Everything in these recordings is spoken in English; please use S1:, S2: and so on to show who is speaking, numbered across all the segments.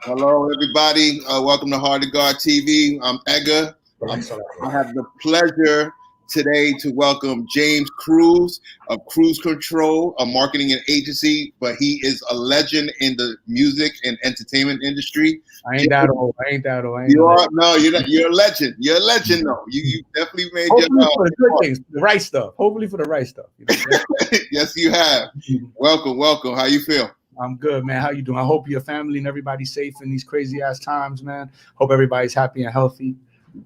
S1: Hello, everybody. Welcome to Hard to Guard TV. I'm Edgar. I have the pleasure today to welcome James Cruz of Cruz Control, a marketing and agency, but he is a legend in the music and entertainment industry.
S2: I ain't that old.
S1: You're a legend. You're a legend, though. You definitely made
S2: Hopefully for the good things, the right stuff. Hopefully for the right stuff. You know
S1: Yes, you have. Welcome. How you feel?
S2: I'm good, man. How you doing? I hope your family and everybody's safe in these crazy ass times, man. Hope everybody's happy and healthy.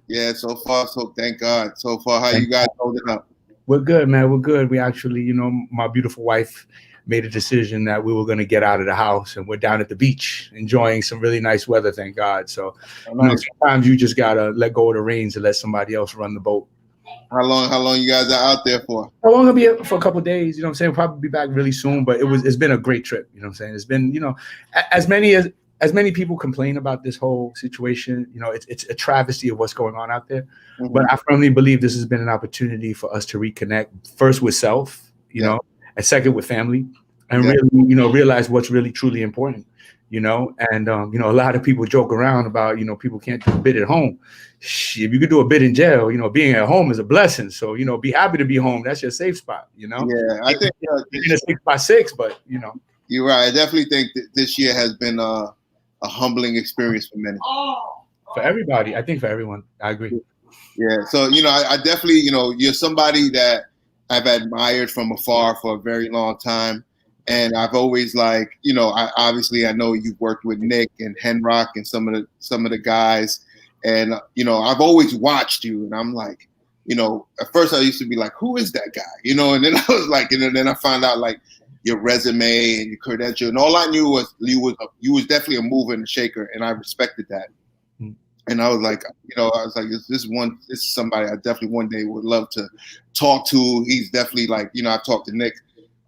S1: Yeah, so far, so thank God. So far, how you guys holding up?
S2: We're good, man. We're good. We actually, my beautiful wife made a decision that we were going to get out of the house, and we're down at the beach enjoying some really nice weather, thank God. So sometimes you just got to let go of the reins and let somebody else run the boat.
S1: How long you guys are out there for?
S2: How long? Gonna be for a couple of days, you know what I'm saying? We'll probably be back really soon, but it's been a great trip, you know what I'm saying? It's been, as many people complain about this whole situation, it's a travesty of what's going on out there. Mm-hmm. But I firmly believe this has been an opportunity for us to reconnect, first with self, and second with family, and really, realize what's really truly important, and a lot of people joke around about, people can't do a bit at home. If you could do a bit in jail, being at home is a blessing. So, be happy to be home. That's your safe spot,
S1: Yeah, I think
S2: in a 6x6, but
S1: you're right. I definitely think that this year has been a humbling experience for many.
S2: For everybody, I think for everyone, I agree.
S1: Yeah. So, I definitely, you're somebody that I've admired from afar for a very long time. And I've always I know you've worked with Nick and Henrock and some of the guys. And, I've always watched you, and I'm like, at first I used to be like, who is that guy? And then I was like, then I found out your resume and your credential, and all I knew was you was definitely a mover and a shaker, and I respected that. Mm-hmm. And I was like, this is somebody I definitely one day would love to talk to. He's definitely I've talked to Nick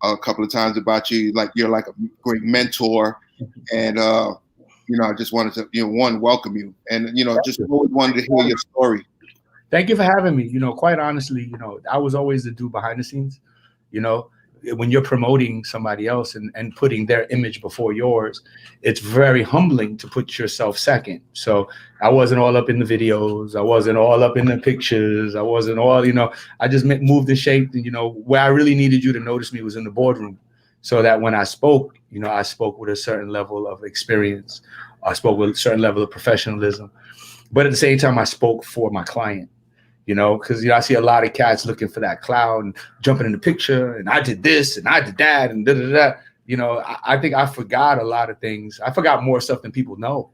S1: a couple of times about you, you're like a great mentor, and I just wanted to welcome you, and just always wanted to hear your story.
S2: Thank you for having me. Quite honestly, I was always the dude behind the scenes. When you're promoting somebody else and putting their image before yours, it's very humbling to put yourself second. So I wasn't all up in the videos. I wasn't all up in the pictures. I wasn't all, I just moved and shaped. And, where I really needed you to notice me was in the boardroom, so that when I spoke, I spoke with a certain level of experience. I spoke with a certain level of professionalism. But at the same time, I spoke for my client. Because I see a lot of cats looking for that cloud and jumping in the picture, and I did this and I did that and I think I forgot a lot of things. I forgot more stuff than people know,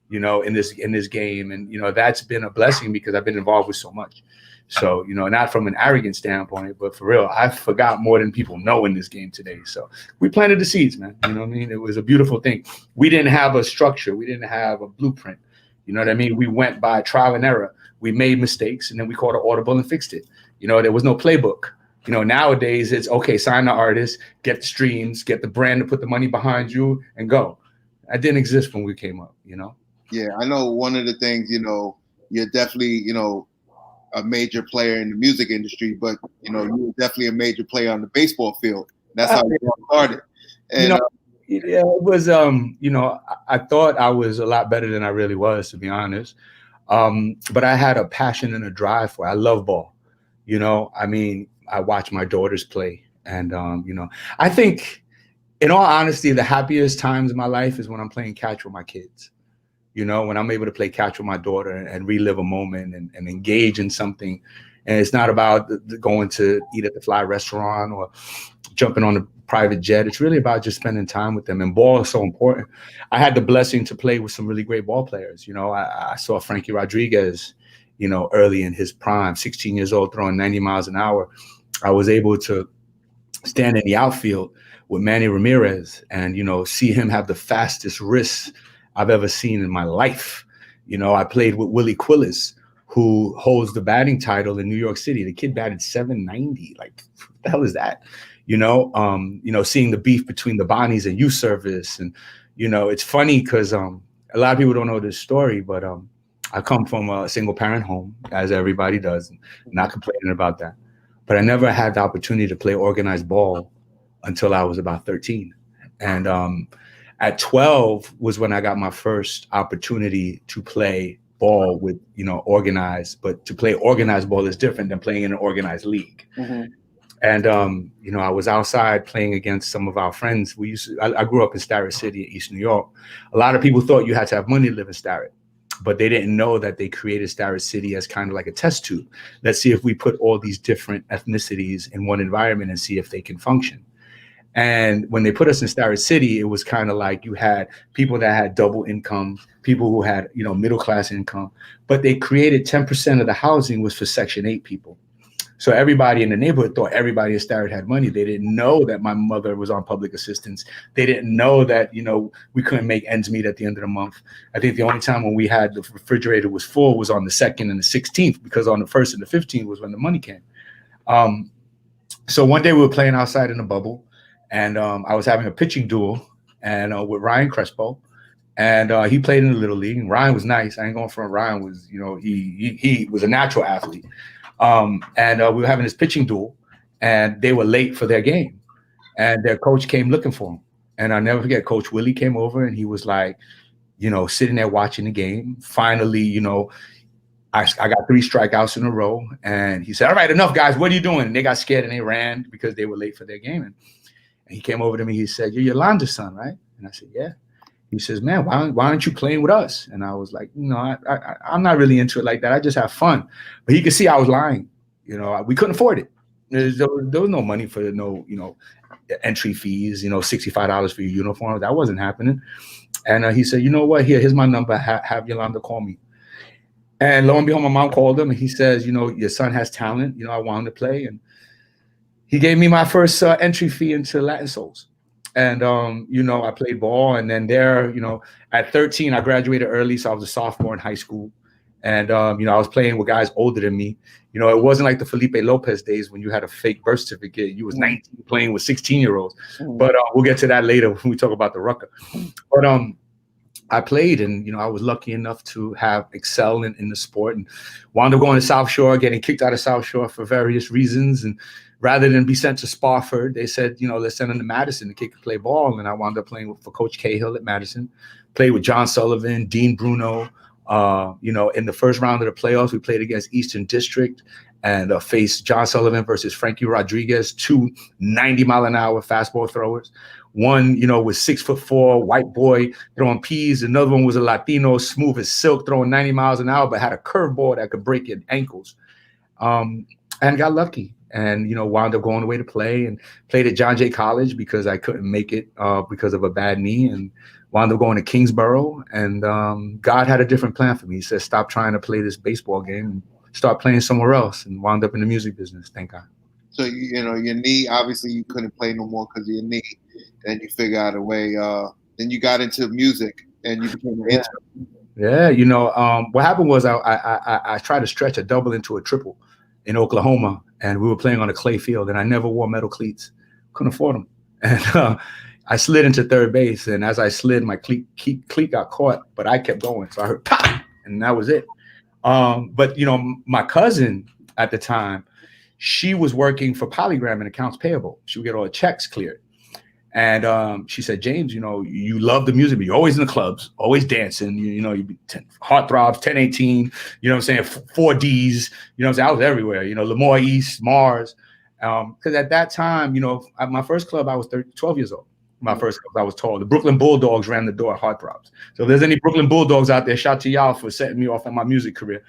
S2: in this game, and that's been a blessing because I've been involved with so much. So not from an arrogant standpoint, but for real, I forgot more than people know in this game today. So we planted the seeds, man. You know what I mean? It was a beautiful thing. We didn't have a structure. We didn't have a blueprint. You know what I mean? We went by trial and error. We made mistakes, and then we called an audible and fixed it. There was no playbook. Nowadays it's okay, sign the artist, get the streams, get the brand to put the money behind you, and go. That didn't exist when we came up,
S1: Yeah, I know one of the things, you're definitely, a major player in the music industry, but, you're definitely a major player on the baseball field. That's how it started. And,
S2: it was, I thought I was a lot better than I really was, to be honest. But I had a passion and a drive for it. I love ball. I watch my daughters play, and I think, in all honesty, the happiest times in my life is when I'm playing catch with my kids. When I'm able to play catch with my daughter and relive a moment and engage in something. And it's not about going to eat at the fly restaurant or jumping on a private jet. It's really about just spending time with them. And ball is so important. I had the blessing to play with some really great ball players. I saw Frankie Rodriguez, early in his prime, 16 years old, throwing 90 miles an hour. I was able to stand in the outfield with Manny Ramirez and, see him have the fastest wrists I've ever seen in my life. I played with Willie Quillis, who holds the batting title in New York City. The kid batted 790. Like, what the hell is that? Seeing the beef between the Bonnies and youth service. And, it's funny because a lot of people don't know this story, but I come from a single parent home, as everybody does, not complaining about that. But I never had the opportunity to play organized ball until I was about 13. And At 12 was when I got my first opportunity to play ball with, organized, but to play organized ball is different than playing in an organized league.
S1: Mm-hmm.
S2: And, I was outside playing against some of our friends. I grew up in Starrett City in East New York. A lot of people thought you had to have money to live in Starrett, but they didn't know that they created Starrett City as kind of like a test tube. Let's see if we put all these different ethnicities in one environment and see if they can function. And when they put us in Starrett City, it was kind of like you had people that had double income, people who had, middle class income, but they created 10% of the housing was for Section 8 people. So everybody in the neighborhood thought everybody in Starrett had money. They didn't know that my mother was on public assistance. They didn't know that, we couldn't make ends meet at the end of the month. I think the only time when we had the refrigerator was full was on the 2nd and the 16th, because on the 1st and the 15th was when the money came. So one day we were playing outside in the bubble, and I was having a pitching duel and with Ryan Crespo. And he played in the Little League. And Ryan was nice. I ain't going front. Ryan was, he was a natural athlete. And we were having this pitching duel, and they were late for their game. And their coach came looking for him. And I'll never forget, Coach Willie came over, and he was like, sitting there watching the game. Finally, I got 3 strikeouts in a row. And he said, all right, enough, guys. What are you doing? And they got scared and they ran because they were late for their game. And he came over to me. He said, you're Yolanda's son, right? And I said, yeah. He says, man, why aren't you playing with us? And I was like, I'm not really into it like that. I just have fun. But he could see I was lying. We couldn't afford it. There was no money for entry fees, $65 for your uniform. That wasn't happening. And he said, you know what? Here's my number. Have Yolanda call me. And lo and behold, my mom called him, and he says, your son has talent. I want him to play. And he gave me my first entry fee into Latin Souls. And, I played ball. And then there, at 13, I graduated early. So I was a sophomore in high school. And, I was playing with guys older than me. It wasn't like the Felipe Lopez days when you had a fake birth certificate. You was 19 playing with 16-year-olds. But we'll get to that later when we talk about the Rucker. But I played, and, I was lucky enough to have excel in the sport, and wound up going to South Shore, getting kicked out of South Shore for various reasons. And rather than be sent to Spofford, they said, let's send him to Madison. The kid could play ball. And I wound up playing for Coach Cahill at Madison, played with John Sullivan, Dean Bruno. In the first round of the playoffs, we played against Eastern District and faced John Sullivan versus Frankie Rodriguez, 2 90-mile-an-hour fastball throwers. One, was 6'4", white boy throwing peas. Another one was a Latino, smooth as silk, throwing 90 miles an hour, but had a curveball that could break your ankles. And got lucky. And, wound up going away to play, and played at John Jay College because I couldn't make it because of a bad knee, and wound up going to Kingsborough. And God had a different plan for me. He said, stop trying to play this baseball game and start playing somewhere else, and wound up in the music business. Thank God.
S1: So, your knee, obviously you couldn't play no more because of your knee, and you figure out a way. Then you got into music and you became an intern.
S2: Yeah. What happened was I tried to stretch a double into a triple in Oklahoma, and we were playing on a clay field, and I never wore metal cleats. Couldn't afford them. And I slid into third base, and as I slid, my cleat got caught, but I kept going. So I heard pop, and that was it. But, my cousin at the time, she was working for Polygram in accounts payable. She would get all the checks cleared. And she said, James, you love the music, but you're always in the clubs, always dancing. You be Heartthrobs, 1018, 4Ds, I was everywhere, Lemoore East, Mars. Because at that time, at my first club, I was 12 years old. My first club, I was tall. The Brooklyn Bulldogs ran the door at Heartthrobs. So if there's any Brooklyn Bulldogs out there, shout to y'all for setting me off on my music career.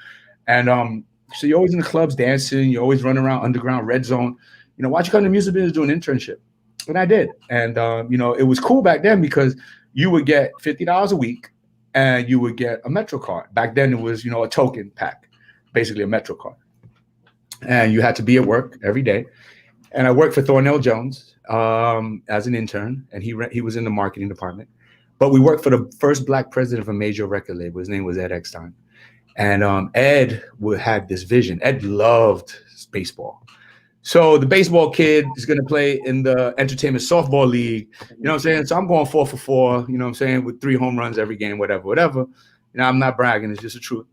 S2: And so you're always in the clubs dancing. You always run around underground, red zone. Why don't you come to the music business, do an internship? And I did. And, it was cool back then because you would get $50 a week and you would get a Metro card. Back then it was, a token pack, basically a Metro card. And you had to be at work every day. And I worked for Thornell Jones as an intern, and he was in the marketing department. But we worked for the first Black president of a major record label. His name was Ed Eckstein. And Ed had this vision. Ed loved baseball. So the baseball kid is going to play in the entertainment softball league. You know what I'm saying? So I'm going 4 for 4, with 3 home runs every game, whatever. I'm not bragging. It's just the truth.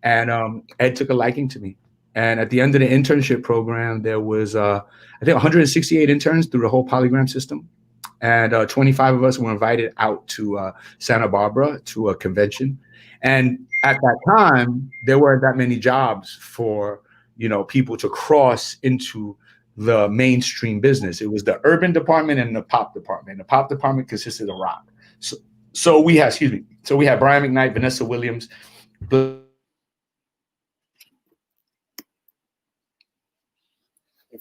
S2: And Ed took a liking to me. And at the end of the internship program, there was, I think, 168 interns through the whole Polygram system. And 25 of us were invited out to Santa Barbara to a convention. And at that time, there weren't that many jobs for, people to cross into the mainstream business. It was the urban department and the pop department. The pop department consisted of rock. So we had, so we had Brian McKnight, Vanessa Williams.
S1: It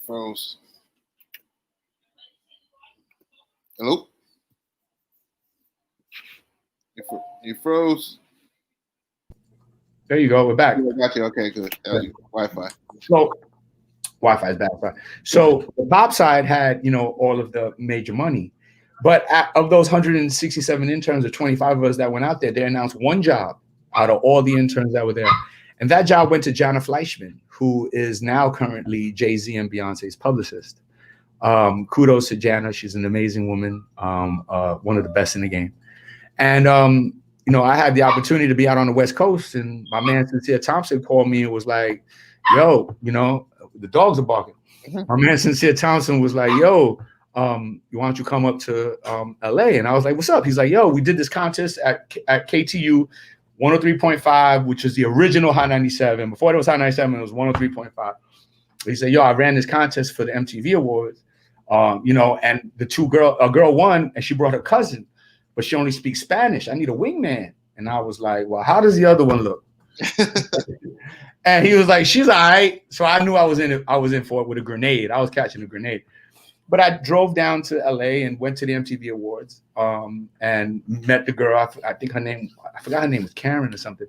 S1: froze. Hello? You froze.
S2: There you go. We're back.
S1: I got you. Okay, good. Wi-Fi.
S2: So Wi-Fi is bad. So the pop side had, all of the major money. But of those 167 interns, or 25 of us that went out there, they announced one job out of all the interns that were there. And that job went to Jana Fleischman, who is now currently Jay-Z and Beyonce's publicist. Kudos to Jana. She's an amazing woman, one of the best in the game. And, I had the opportunity to be out on the West Coast, and my man Sincere Thompson called me and was like, yo, the dogs are barking. My man Sincere Thompson was like, yo, why don't you come up to LA? And I was like, what's up? He's like, yo, we did this contest at KTU 103.5, which is the original Hot 97. Before it was Hot 97, it was 103.5. He said, yo, I ran this contest for the MTV Awards, and a girl won, and she brought her cousin, but she only speaks Spanish. I need a wingman. And I was like, well, how does the other one look? And he was like, she's all right. So I knew I was in for it with a grenade. I was catching a grenade. But I drove down to LA and went to the MTV Awards and met the girl. I think I forgot her name was Karen or something.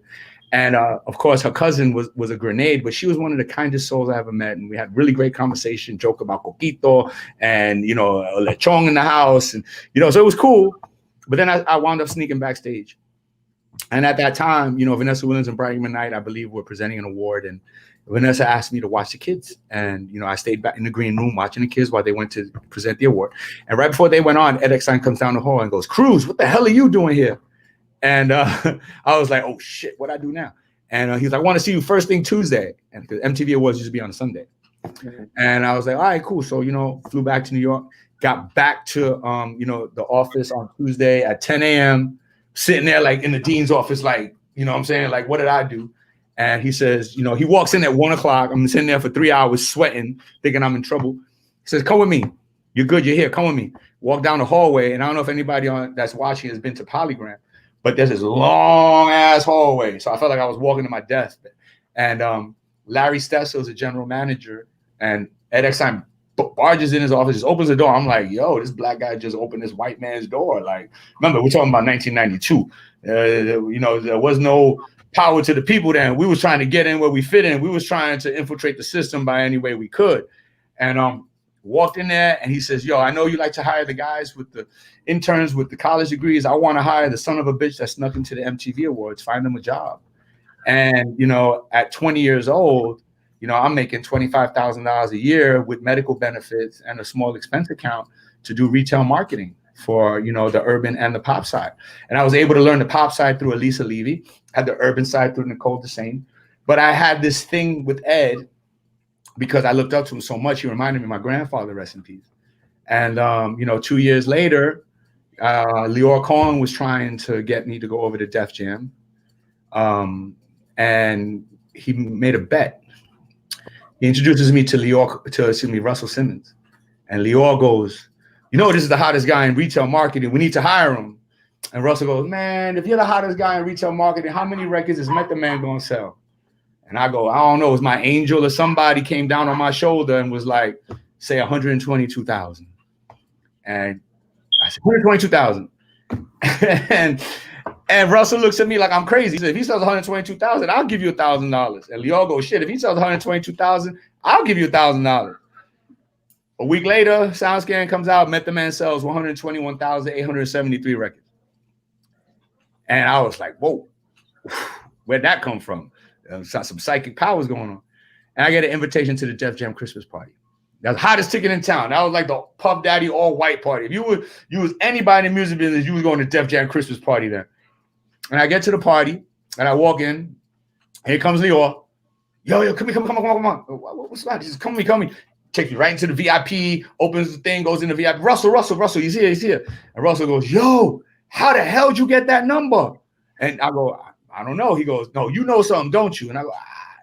S2: And of course, her cousin was a grenade, but she was one of the kindest souls I ever met. And we had really great conversation, joke about coquito and, a lechon in the house. And, so it was cool. But then I wound up sneaking backstage. And at that time, Vanessa Williams and Brian McKnight, I believe, were presenting an award. And Vanessa asked me to watch the kids. And, I stayed back in the green room watching the kids while they went to present the award. And right before they went on, Ed Eckstein comes down the hall and goes, Cruz, what the hell are you doing here? And I was like, oh, shit, what I do now? And he's like, I want to see you first thing Tuesday. And because MTV Awards used to be on a Sunday. And I was like, all right, cool. So, flew back to New York, got back to, the office on Tuesday at 10 a.m., sitting there like in the dean's office, like, what I'm saying? Like, what did I do? And he says, he walks in at 1 o'clock. I'm sitting there for 3 hours sweating, thinking I'm in trouble. He says, come with me. You're good. You're here. Come with me. Walk down the hallway. And I don't know if anybody that's watching has been to Polygram, but there's this long ass hallway. So I felt like I was walking to my desk. And Larry Stesso is the general manager. And Ed Eckstein barges in his office, just opens the door. I'm like, yo, this black guy just opened this white man's door. Like, remember, we're talking about 1992. There was no power to the people then. We was trying to get in where we fit in. We was trying to infiltrate the system by any way we could. And walked in there and he says, yo, I know you like to hire the guys with the interns with the college degrees. I want to hire the son of a bitch that snuck into the MTV Awards, find them a job. And, at 20 years old, I'm making $25,000 a year with medical benefits and a small expense account to do retail marketing for, the urban and the pop side. And I was able to learn the pop side through Elisa Levy, had the urban side through Nicole DeSain. But I had this thing with Ed because I looked up to him so much. He reminded me of my grandfather, rest in peace. And, 2 years later, Lior Cohen was trying to get me to go over to Def Jam. And he made a bet. He introduces me to Russell Simmons. And Lior goes, this is the hottest guy in retail marketing. We need to hire him. And Russell goes, man, if you're the hottest guy in retail marketing, how many records is Method Man going to sell? And I go, I don't know. It was my angel or somebody came down on my shoulder and was like, say 122,000. And I said, 122,000. And Russell looks at me like I'm crazy. He said, if he sells 122,000, I'll give you $1,000. And Leo goes, shit, if he sells 122,000, I'll give you $1,000. A week later, SoundScan comes out, Method Man sells 121,873 records. And I was like, whoa, where'd that come from? Some psychic powers going on. And I get an invitation to the Def Jam Christmas party. That was the hottest ticket in town. That was like the Puff Daddy all white party. If you was anybody in the music business, you was going to Def Jam Christmas party then. And I get to the party and I walk in. Here comes Lior. Yo, come on. What's that? He says, come with me. takes me right into the VIP, opens the thing, goes in the VIP. Russell, he's here. And Russell goes, yo, how the hell did you get that number? And I go, I don't know. He goes, no, you know something, don't you? And I go,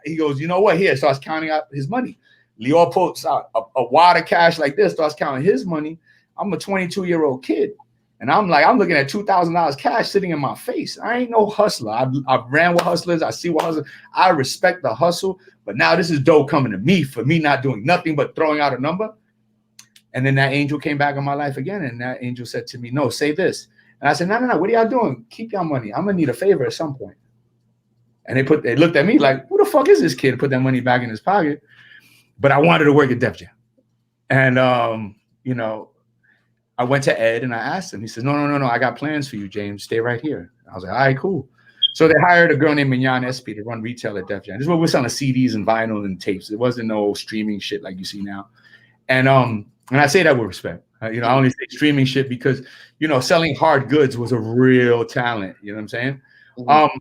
S2: He goes, you know what? Here, starts counting out his money. Leo pulls out a wad of cash like this, starts counting his money. I'm a 22-year-old kid. And I'm looking at $2,000 cash sitting in my face. I ain't no hustler. I've ran with hustlers. I see what hustlers. I respect the hustle. But now this is dope coming to me for me not doing nothing but throwing out a number. And then that angel came back in my life again. And that angel said to me, no, say this. And I said, no. What are y'all doing? Keep your money. I'm going to need a favor at some point. And they looked at me like, who the fuck is this kid? Put that money back in his pocket. But I wanted to work at Def Jam. And, I went to Ed and I asked him. He says, no. I got plans for you, James. Stay right here. I was like, all right, cool. So they hired a girl named Mignon SP to run retail at Def Jam. This is what we're selling CDs and vinyl and tapes. It wasn't no streaming shit like you see now. And I say that with respect. I only say streaming shit because, selling hard goods was a real talent. You know what I'm saying? Mm-hmm.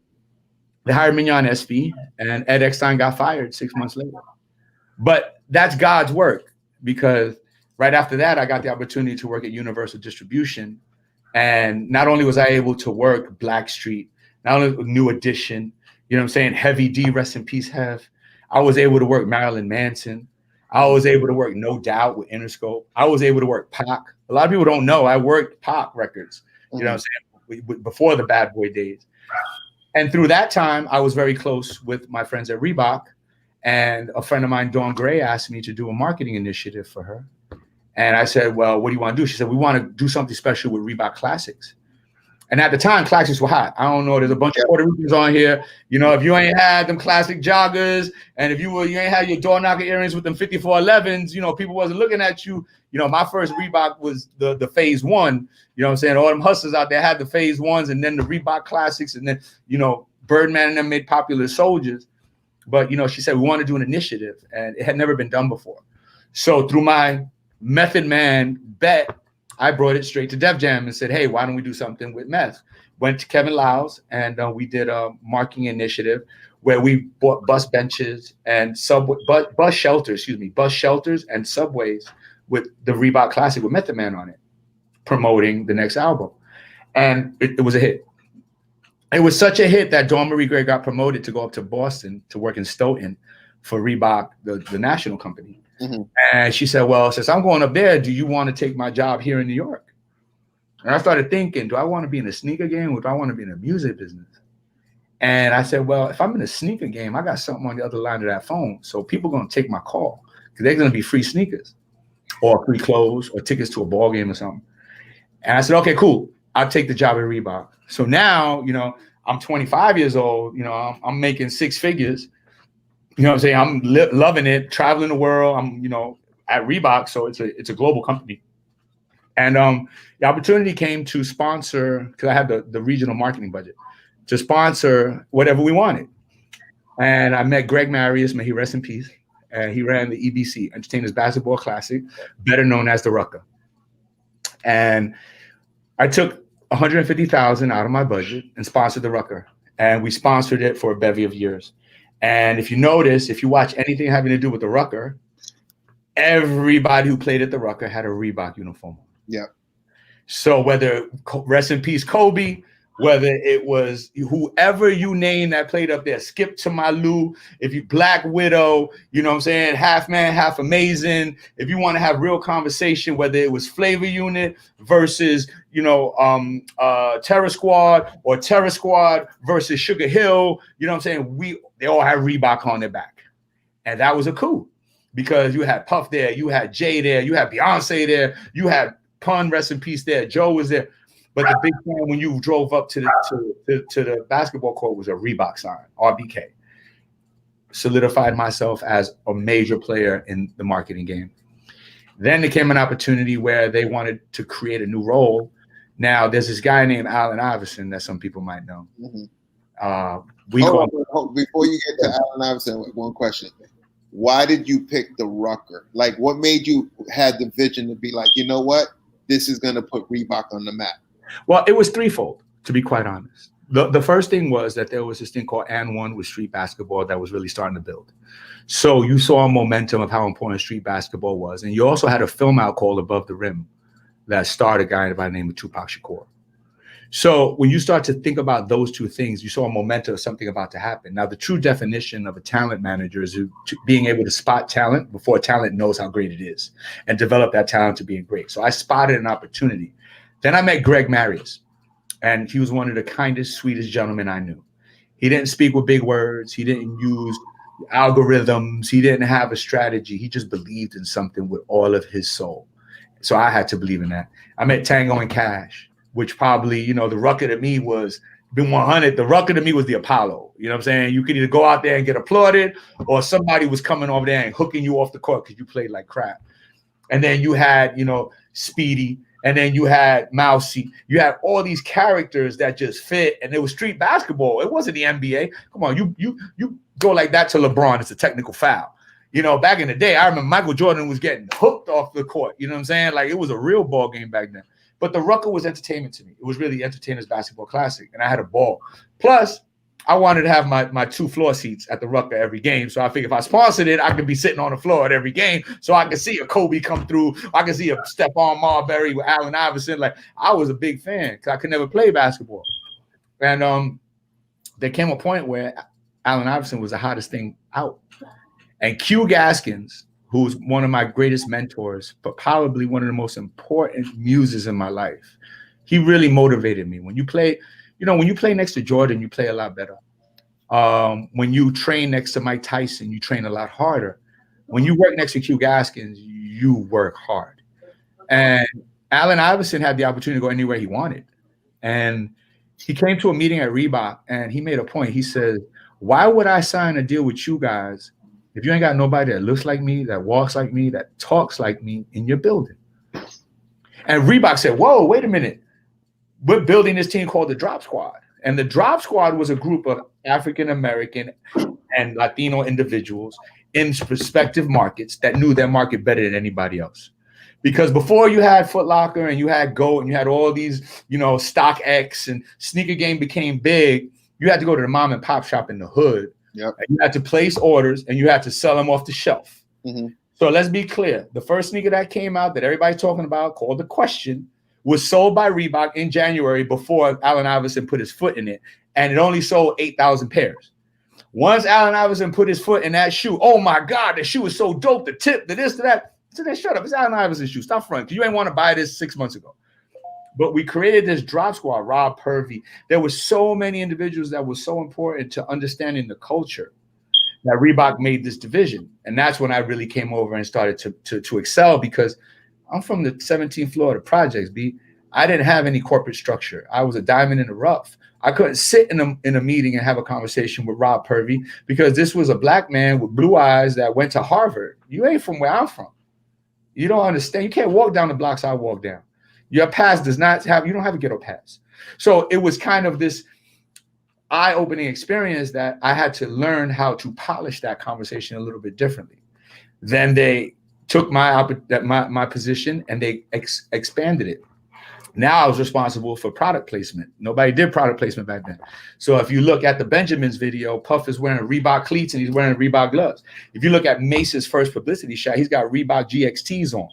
S2: They hired Mignon SP and Ed Eckstein got fired 6 months later. But that's God's work because right after that, I got the opportunity to work at Universal Distribution. And not only was I able to work Blackstreet, not only New Edition, Heavy D, rest in peace, Hev. I was able to work Marilyn Manson. I was able to work No Doubt with Interscope. I was able to work Pac. A lot of people don't know I worked Pac records, before the Bad Boy days. And through that time, I was very close with my friends at Reebok. And a friend of mine, Dawn Gray, asked me to do a marketing initiative for her. And I said, well, what do you want to do? She said, we want to do something special with Reebok Classics. And at the time, classics were hot. I don't know. There's a bunch of Puerto Ricans on here. If you ain't had them classic joggers, and if you ain't had your door knocker earrings with them 5411s, people wasn't looking at you. My first Reebok was the phase one. All them hustlers out there had the phase ones, and then the Reebok Classics, and then, Birdman and them made Popular Soldiers. But, she said, we want to do an initiative, and it had never been done before. So through my method man bet, I brought it straight to Def Jam and said, hey, why don't we do something with meth? Went to Kevin Lyles and we did a marketing initiative where we bought bus benches and bus shelters and subways with the Reebok Classic with Method Man on it, promoting the next album. And it was a hit. It was such a hit that Dawn Marie Gray got promoted to go up to Boston to work in Stoughton for Reebok, the national company. Mm-hmm. And she said, well, since I'm going up there, do you want to take my job here in New York? And I started thinking, do I want to be in a sneaker game or do I want to be in the music business? And I said, well, if I'm in a sneaker game, I got something on the other line of that phone. So people are going to take my call because they're going to be free sneakers or free clothes or tickets to a ball game or something. And I said, okay, cool. I'll take the job at Reebok. So now, I'm 25 years old. I'm making six figures. I'm saying? I'm loving it, traveling the world. I'm, at Reebok, so it's a global company. And the opportunity came to sponsor, because I had the regional marketing budget, to sponsor whatever we wanted. And I met Greg Marius, may he rest in peace. And he ran the EBC, Entertainers Basketball Classic, better known as the Rucker. And I took $150,000 out of my budget and sponsored the Rucker. And we sponsored it for a bevy of years. And if you notice, if you watch anything having to do with the Rucker, everybody who played at the Rucker had a Reebok uniform.
S1: Yeah.
S2: So whether rest in peace Kobe, whether it was whoever you name that played up there, Skip to my Lou, if you Black Widow, half man, half amazing. If you want to have real conversation, whether it was Flavor Unit versus, Terror Squad or Terror Squad versus Sugar Hill, they all had Reebok on their back. And that was a coup because you had Puff there, you had Jay there, you had Beyonce there, you had Pun, rest in peace there, Joe was there. But the big thing when you drove up to the basketball court was a Reebok sign, RBK. Solidified myself as a major player in the marketing game. Then there came an opportunity where they wanted to create a new role. Now there's this guy named Allen Iverson that some people might know. Mm-hmm.
S1: Before you get to Allen Iverson, one question. Why did you pick the Rucker? Like, what made you had the vision to be like, you know what? This is going to put Reebok on the map.
S2: Well, it was threefold, to be quite honest. The first thing was that there was this thing called and one with street basketball that was really starting to build. So you saw a momentum of how important street basketball was. And you also had a film out called Above the Rim that starred a guy by the name of Tupac Shakur. So when you start to think about those two things, you saw a momentum of something about to happen. Now, the true definition of a talent manager is being able to spot talent before talent knows how great it is and develop that talent to being great. So I spotted an opportunity. Then I met Greg Marius, and he was one of the kindest, sweetest gentlemen I knew. He didn't speak with big words. He didn't use algorithms. He didn't have a strategy. He just believed in something with all of his soul. So I had to believe in that. I met Tango and Cash, which probably, you know, the Rucker to me was been 100. The Rucker to me was the Apollo. You know what I'm saying? You could either go out there and get applauded, or somebody was coming over there and hooking you off the court because you played like crap. And then you had, you know, Speedy, and then you had Mousy. You had all these characters that just fit, and it was street basketball. It wasn't the NBA. Come on, you go like that to LeBron, it's a technical foul. You know, back in the day, I remember Michael Jordan was getting hooked off the court. You know what I'm saying? Like, it was a real ball game back then. But the Rucker was entertainment to me. It was really Entertainers Basketball Classic, and I had a ball. Plus, I wanted to have my 2 floor seats at the Rucker every game. So I figured if I sponsored it, I could be sitting on the floor at every game, so I could see a Kobe come through. I could see a Stephon Marbury with Allen Iverson. Like, I was a big fan because I could never play basketball. And there came a point where Allen Iverson was the hottest thing out. And Q Gaskins, who's one of my greatest mentors, but probably one of the most important muses in my life, he really motivated me. When you play, you know, when you play next to Jordan, you play a lot better. When you train next to Mike Tyson, you train a lot harder. When you work next to Q Gaskins, you work hard. And Allen Iverson had the opportunity to go anywhere he wanted. And he came to a meeting at Reebok, and he made a point. He said, why would I sign a deal with you guys if you ain't got nobody that looks like me, that walks like me, that talks like me in your building? And Reebok said, whoa, wait a minute. We're building this team called the Drop Squad. And the Drop Squad was a group of African-American and Latino individuals in respective markets that knew their market better than anybody else. Because before you had Foot Locker and you had GOAT and you had all these, you know, StockX and Sneaker Game became big, you had to go to the mom and pop shop in the hood.
S1: Yep.
S2: And you had to place orders and you had to sell them off the shelf.
S1: Mm-hmm.
S2: So let's be clear. The first sneaker that came out that everybody's talking about, called The Question, was sold by Reebok in January before Allen Iverson put his foot in it. And it only sold 8,000 pairs. Once Allen Iverson put his foot in that shoe, oh my God, the shoe is so dope. The tip, the this, the that. So then shut up. It's Allen Iverson's shoe. Stop fronting. You ain't want to buy this 6 months ago. But we created this Drop Squad, Rob Purvey. There were so many individuals that were so important to understanding the culture that Reebok made this division. And that's when I really came over and started to excel, because I'm from the 17th floor of the projects, B. I didn't have any corporate structure. I was a diamond in the rough. I couldn't sit in a meeting and have a conversation with Rob Purvey because this was a black man with blue eyes that went to Harvard. You ain't from where I'm from. You don't understand. You can't walk down the blocks I walk down. Your pass does not have, you don't have a ghetto pass. So it was kind of this eye-opening experience that I had to learn how to polish that conversation a little bit differently. Then they took my position and they expanded it. Now I was responsible for product placement. Nobody did product placement back then. So if you look at the Benjamins video, Puff is wearing Reebok cleats and he's wearing Reebok gloves. If you look at Mace's first publicity shot, he's got Reebok GXTs on.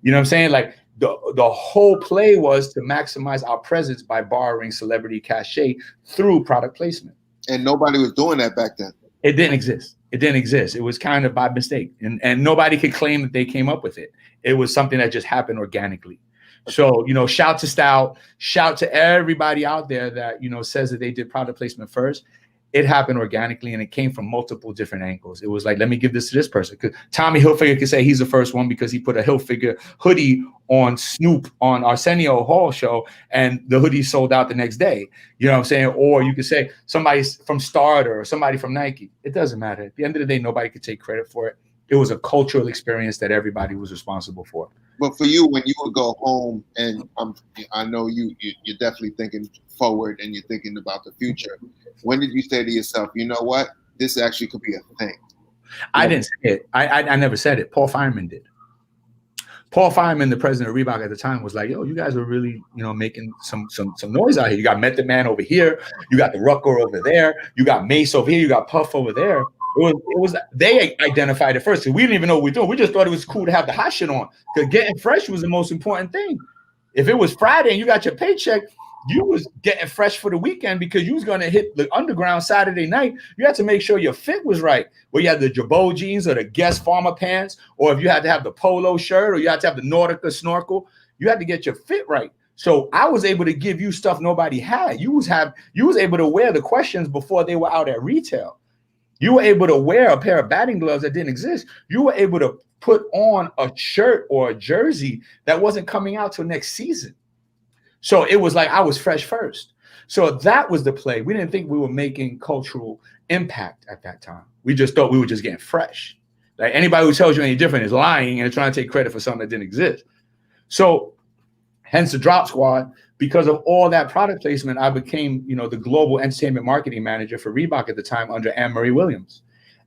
S2: You know what I'm saying? Like the whole play was to maximize our presence by borrowing celebrity cachet through product placement.
S1: And nobody was doing that back then.
S2: It didn't exist. It didn't exist. It was kind of by mistake. And nobody could claim that they came up with it. It was something that just happened organically. So, you know, shout to Stout, shout to everybody out there that, you know, says that they did product placement first. It happened organically and it came from multiple different angles. It was like, let me give this to this person. Because Tommy Hilfiger could say he's the first one because he put a Hilfiger hoodie on Snoop on Arsenio Hall show and the hoodie sold out the next day. You know what I'm saying? Or you could say somebody from Starter or somebody from Nike. It doesn't matter. At the end of the day, nobody could take credit for it. It was a cultural experience that everybody was responsible for.
S1: But for you, when you would go home, and I know you're definitely thinking forward and you're thinking about the future. When did you say to yourself, you know what, this actually could be a thing?
S2: I didn't say it. I never said it. Paul Fireman did. Paul Fineman, the president of Reebok at the time, was like, yo, you guys are really, making some noise out here. You got Method Man over here, you got the Rucker over there, you got Mace over here, you got Puff over there. They identified it first. We didn't even know what we were doing. We just thought it was cool to have the hot shit on, because getting fresh was the most important thing. If it was Friday and you got your paycheck, you was getting fresh for the weekend because you was going to hit the underground Saturday night. You had to make sure your fit was right. Where you had the Jabot jeans or the Guess farmer pants, or if you had to have the polo shirt, or you had to have the Nautica snorkel, you had to get your fit right. So I was able to give you stuff nobody had. You was able to wear the questions before they were out at retail. You were able to wear a pair of batting gloves that didn't exist. You were able to put on a shirt or a jersey that wasn't coming out till next season. So it was like I was fresh first. So that was the play. We didn't think we were making cultural impact at that time. We just thought we were just getting fresh. Like anybody who tells you any different is lying and trying to take credit for something that didn't exist. So hence the Drop Squad. Because of all that product placement, I became, the global entertainment marketing manager for Reebok at the time under Anne-Marie Williams.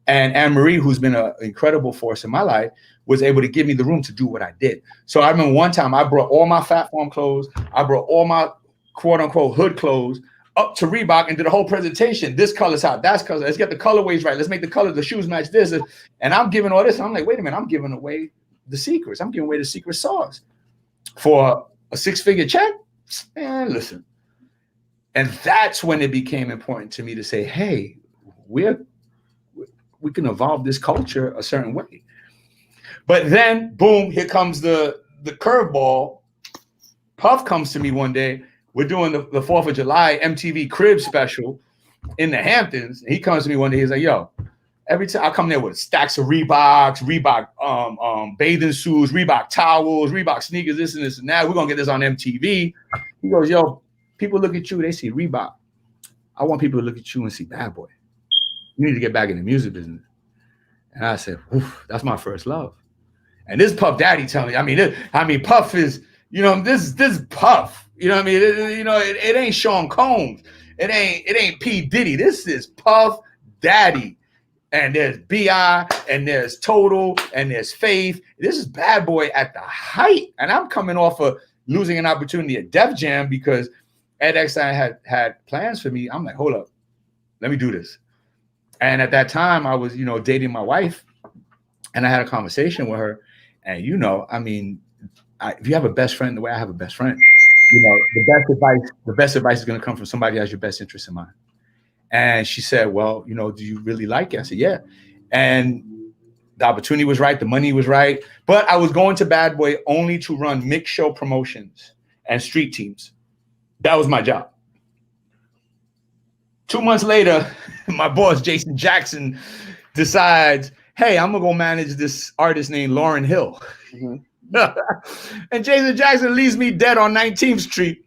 S2: And Anne-Marie, who's been an incredible force in my life, was able to give me the room to do what I did. So I remember one time I brought all my Fat Farm clothes, I brought all my quote unquote hood clothes up to Reebok and did a whole presentation. This color's hot, that's color. Let's get the colorways right. Let's make the color, the shoes match this. And I'm giving all this. I'm like, wait a minute, I'm giving away the secrets. I'm giving away the secret sauce for a 6-figure check. Man, listen. And that's when it became important to me to say, hey, we can evolve this culture a certain way. But then, boom, here comes the curveball. Puff comes to me one day. We're doing the 4th of July MTV Crib special in the Hamptons. And he comes to me one day. He's like, yo, every time I come there with stacks of Reebok bathing suits, Reebok towels, Reebok sneakers, this and that. We're going to get this on MTV. He goes, yo, people look at you, they see Reebok. I want people to look at you and see Bad Boy. You need to get back in the music business. And I said, oof, that's my first love. And this Puff Daddy telling me, Puff is, this Puff, it ain't Sean Combs. It ain't P. Diddy. This is Puff Daddy. And there's B.I. and there's Total and there's Faith. This is Bad Boy at the height. And I'm coming off of losing an opportunity at Def Jam because Ed Eckstein had plans for me. I'm like, hold up, let me do this. And at that time, I was, dating my wife, and I had a conversation with her. And if you have a best friend the way I have a best friend, the best advice is going to come from somebody who has your best interest in mind. And she said, well, do you really like it? I said, yeah. And the opportunity was right. The money was right. But I was going to Bad Boy only to run mixed show promotions and street teams. That was my job. 2 months later, my boss, Jason Jackson, decides, hey, I'm going to go manage this artist named Lauryn Hill. Mm-hmm. And Jason Jackson leaves me dead on 19th Street,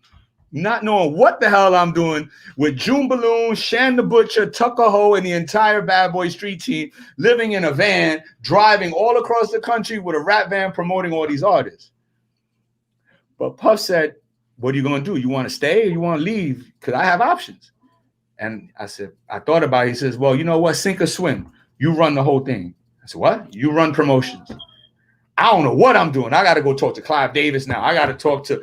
S2: not knowing what the hell I'm doing, with June Balloon, Shan the Butcher, Tucker Ho, and the entire Bad Boy street team, living in a van, driving all across the country with a rap van promoting all these artists. But Puff said, what are you going to do? You want to stay or you want to leave? Because I have options. And I said, I thought about it. He says, well, you know what? Sink or swim. You run the whole thing. I said, what? You run promotions. I don't know what I'm doing. I got to go talk to Clive Davis now. I got to talk to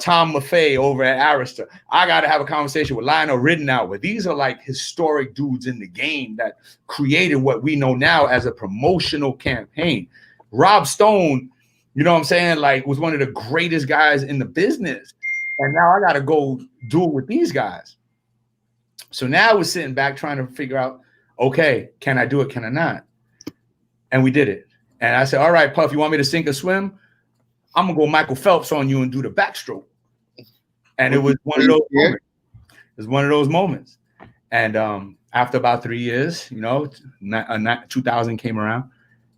S2: Tom Maffei over at Arista. I got to have a conversation with Lionel Ridenour, where these are like historic dudes in the game that created what we know now as a promotional campaign. Rob Stone, you know what I'm saying, like was one of the greatest guys in the business. And now I got to go do it with these guys. So now we're sitting back trying to figure out, okay, can I do it? Can I not? And we did it. And I said, all right, Puff, you want me to sink or swim? I'm going to go Michael Phelps on you and do the backstroke. And it was one of those moments. It was one of those moments. And after about 3 years, 2000 came around,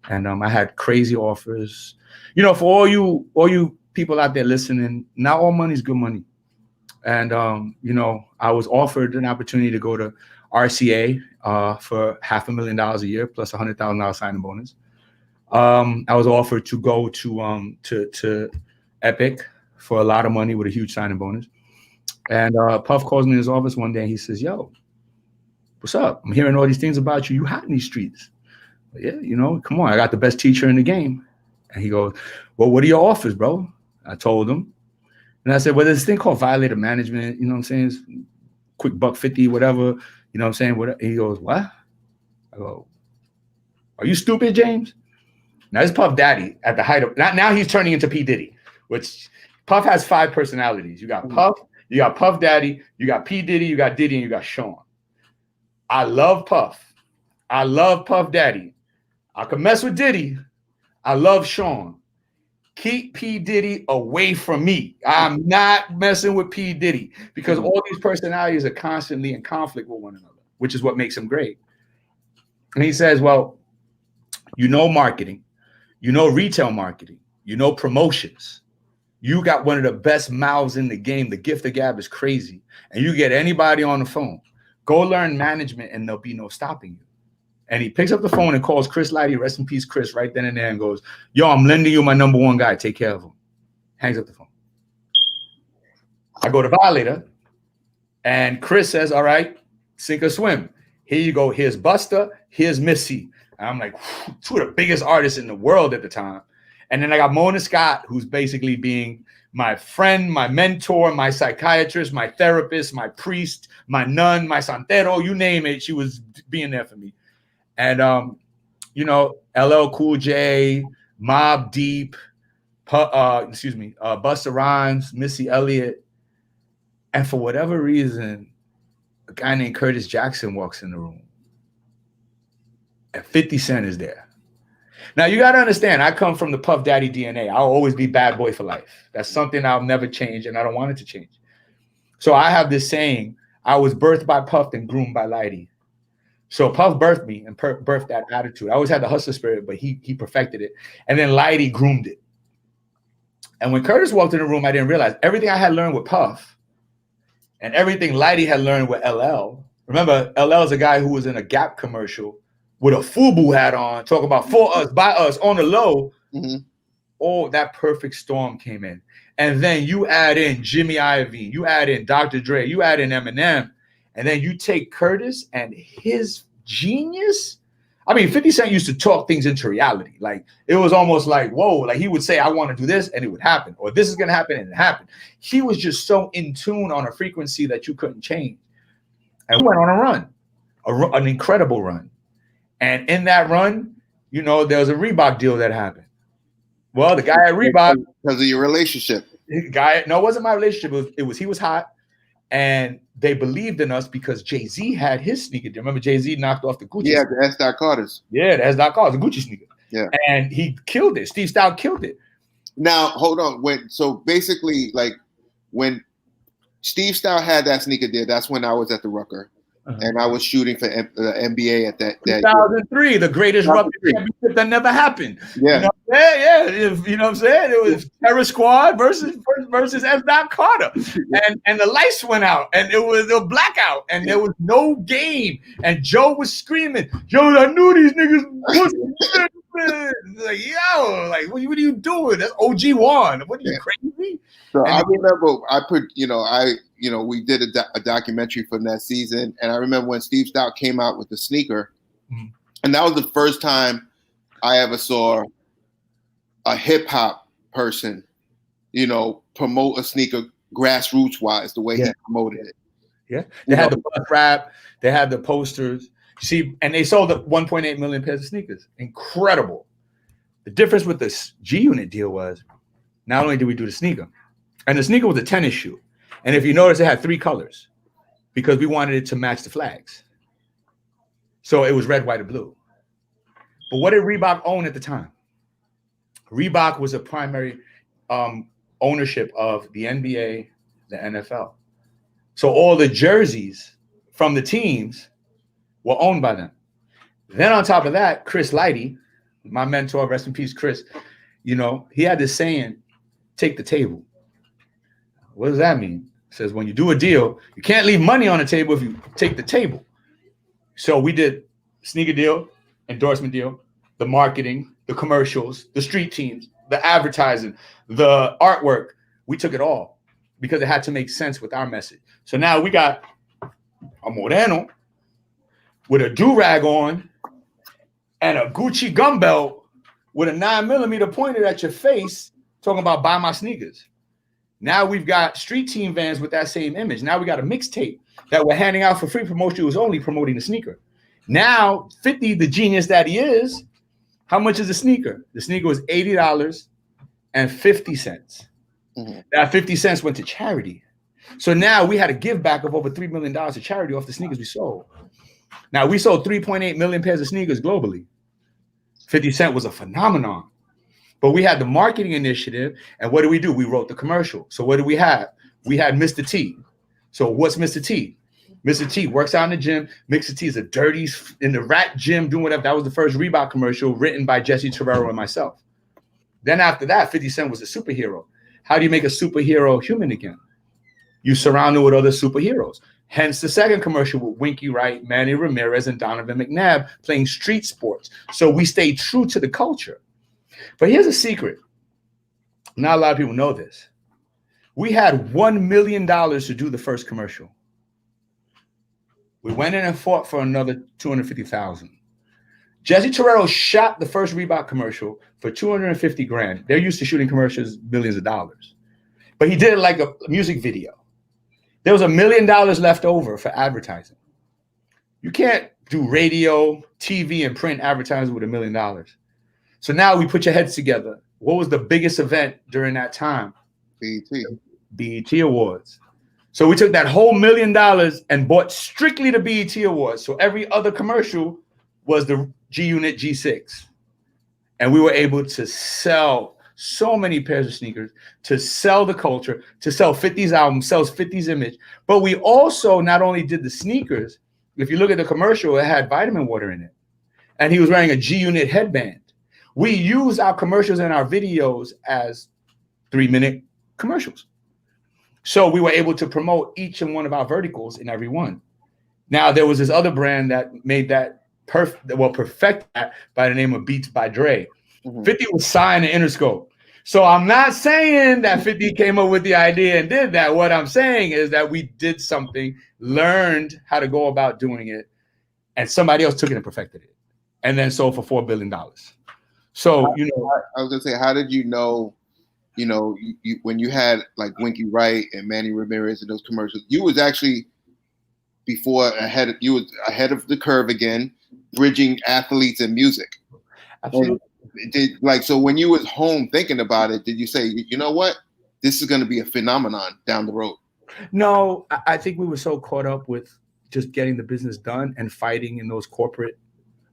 S2: and I had crazy offers. For all you people out there listening, not all money is good money. And, I was offered an opportunity to go to RCA for $500,000 a year plus $100,000 signing bonus. I was offered to go to Epic for a lot of money with a huge signing bonus. And Puff calls me in his office one day and he says, yo, what's up? I'm hearing all these things about you. You hot in these streets. But yeah, come on. I got the best teacher in the game. And he goes, well, what are your offers, bro? I told him. And I said, well, there's this thing called violator management. You know what I'm saying? It's quick $150, whatever. You know what I'm saying? What? He goes, what? I go, are you stupid, James? Now, this Puff Daddy at the height of, now he's turning into P. Diddy, which Puff has 5 personalities. You got Puff, you got Puff Daddy, you got P. Diddy, you got Diddy, and you got Sean. I love Puff. I love Puff Daddy. I can mess with Diddy. I love Sean. Keep P. Diddy away from me. I'm not messing with P. Diddy because all these personalities are constantly in conflict with one another, which is what makes them great. And he says, well, you know marketing, you know retail marketing, you know promotions. You got one of the best mouths in the game. The gift of gab is crazy. And you get anybody on the phone. Go learn management and there'll be no stopping you. And he picks up the phone and calls Chris Lighty, rest in peace, Chris, right then and there, and goes, yo, I'm lending you my number 1 guy. Take care of him. Hangs up the phone. I go to Violator, and Chris says, all right, sink or swim. Here you go. Here's Buster. Here's Missy. And I'm like, 2 of the biggest artists in the world at the time. And then I got Mona Scott, who's basically being my friend, my mentor, my psychiatrist, my therapist, my priest, my nun, my santero, you name it. She was being there for me. And, you know, LL Cool J, Mobb Deep, Busta Rhymes, Missy Elliott. And for whatever reason, a guy named Curtis Jackson walks in the room. And 50 Cent is there. Now, you got to understand, I come from the Puff Daddy DNA. I'll always be bad boy for life. That's something I'll never change, and I don't want it to change. So I have this saying, I was birthed by Puff and groomed by Lighty. So Puff birthed me and birthed that attitude. I always had the hustler spirit, but he perfected it. And then Lighty groomed it. And when Curtis walked in the room, I didn't realize everything I had learned with Puff and everything Lighty had learned with LL. Remember, LL is a guy who was in a Gap commercial with a FUBU hat on, talking about for us, by us, on the low. Mm-hmm. Oh, that perfect storm came in. And then you add in Jimmy Iovine, you add in Dr. Dre, you add in Eminem, and then you take Curtis and his genius. I mean, 50 Cent used to talk things into reality. Like, it was almost like, whoa, like he would say, I want to do this, and it would happen. Or this is going to happen, and it happened. He was just so in tune on a frequency that you couldn't change. And we went on a run, an incredible run. And in that run, you know, there was a Reebok deal that happened. Well, the guy at Reebok,
S1: because of your relationship.
S2: No, it wasn't my relationship. He was hot. And they believed in us because Jay-Z had his sneaker. Do you remember Jay-Z knocked off the Gucci?
S1: Yeah, the S. Carter's.
S2: Yeah, the S. Carter's, the Gucci sneaker.
S1: Yeah.
S2: And he killed it. Steve Stoute killed it.
S1: Now, hold on. So basically, like, when Steve Stoute had that sneaker deal, that's when I was at the Rucker. Uh-huh. And I was shooting for the NBA at that
S2: 2003, year. The greatest Rucker championship that never happened.
S1: Yeah.
S2: You know, you know what I'm saying? It was Terror Squad versus S. Carter. And the lights went out and it was a blackout and there was no game. And Joe was screaming, yo, I knew these niggas. Like, yo, like, what are you doing? That's OG1. What are you, crazy?
S1: So I remember we did a documentary from that season. And I remember when Steve Stoute came out with the sneaker. Mm-hmm. And that was the first time I ever saw a hip hop person, you know, promote a sneaker grassroots wise, the way he promoted it.
S2: Yeah. They had the bus rap, they had the posters. See, and they sold 1.8 million pairs of sneakers. Incredible. The difference with this G Unit deal was not only did we do the sneaker, and the sneaker was a tennis shoe. And if you notice, it had 3 colors because we wanted it to match the flags. So it was red, white, and blue. But what did Reebok own at the time? Reebok was a primary ownership of the NBA, the NFL. So all the jerseys from the teams were owned by them. Then on top of that, Chris Lighty, my mentor, rest in peace, Chris, you know, he had this saying, take the table. What does that mean? It says when you do a deal, you can't leave money on the table if you take the table. So we did sneaker deal, endorsement deal, the marketing, the commercials, the street teams, the advertising, the artwork. We took it all because it had to make sense with our message. So now we got a Moreno with a do-rag on and a Gucci gum belt with a 9mm pointed at your face, talking about buy my sneakers. Now we've got street team vans with that same image. Now we got a mixtape that we're handing out for free promotion. It was only promoting the sneaker. Now 50, the genius that he is, how much is a sneaker? The sneaker was $80.50. Mm-hmm. That 50 cents went to charity. So now we had a give back of over $3 million to charity off the sneakers we sold. Now we sold 3.8 million pairs of sneakers globally. 50 Cent was a phenomenon. But we had the marketing initiative, and what do? We wrote the commercial. So what do we have? We had Mr. T. So what's Mr. T? Mr. T works out in the gym. Mr. T is a dirty in the rat gym doing whatever. That was the first Reebok commercial written by Jesse Terrero and myself. Then after that, 50 Cent was a superhero. How do you make a superhero human again? You surround him with other superheroes. Hence the second commercial with Winky Wright, Manny Ramirez, and Donovan McNabb playing street sports. So we stayed true to the culture. But here's a secret. Not a lot of people know this. We had $1 million to do the first commercial. We went in and fought for another $250,000. Jesse Terrero shot the first Reebok commercial for $250,000. They're used to shooting commercials millions of dollars. But he did it like a music video. There was $1 million left over for advertising. You can't do radio, TV, and print advertising with $1 million. So now we put your heads together. What was the biggest event during that time? BET Awards. So we took that whole $1 million and bought strictly the BET Awards. So every other commercial was the G Unit G6. And we were able to sell so many pairs of sneakers, to sell the culture, to sell 50's album, sells 50's image. But we also not only did the sneakers, if you look at the commercial, it had vitamin water in it. And he was wearing a G Unit headband. We use our commercials and our videos as 3-minute commercials. So we were able to promote each and one of our verticals in every one. Now there was this other brand that made that perfect that by the name of Beats by Dre. Mm-hmm. 50 was signed to Interscope. So I'm not saying that 50 came up with the idea and did that. What I'm saying is that we did something, learned how to go about doing it, and somebody else took it and perfected it, and then sold for $4 billion. So,
S1: I was gonna say, how did you know, when you had like Winky Wright and Manny Ramirez in those commercials, you was actually ahead of the curve again, bridging athletes and music.
S2: Absolutely.
S1: So when you was home thinking about it, did you say, you know what, this is going to be a phenomenon down the road?
S2: No, I think we were so caught up with just getting the business done and fighting in those corporate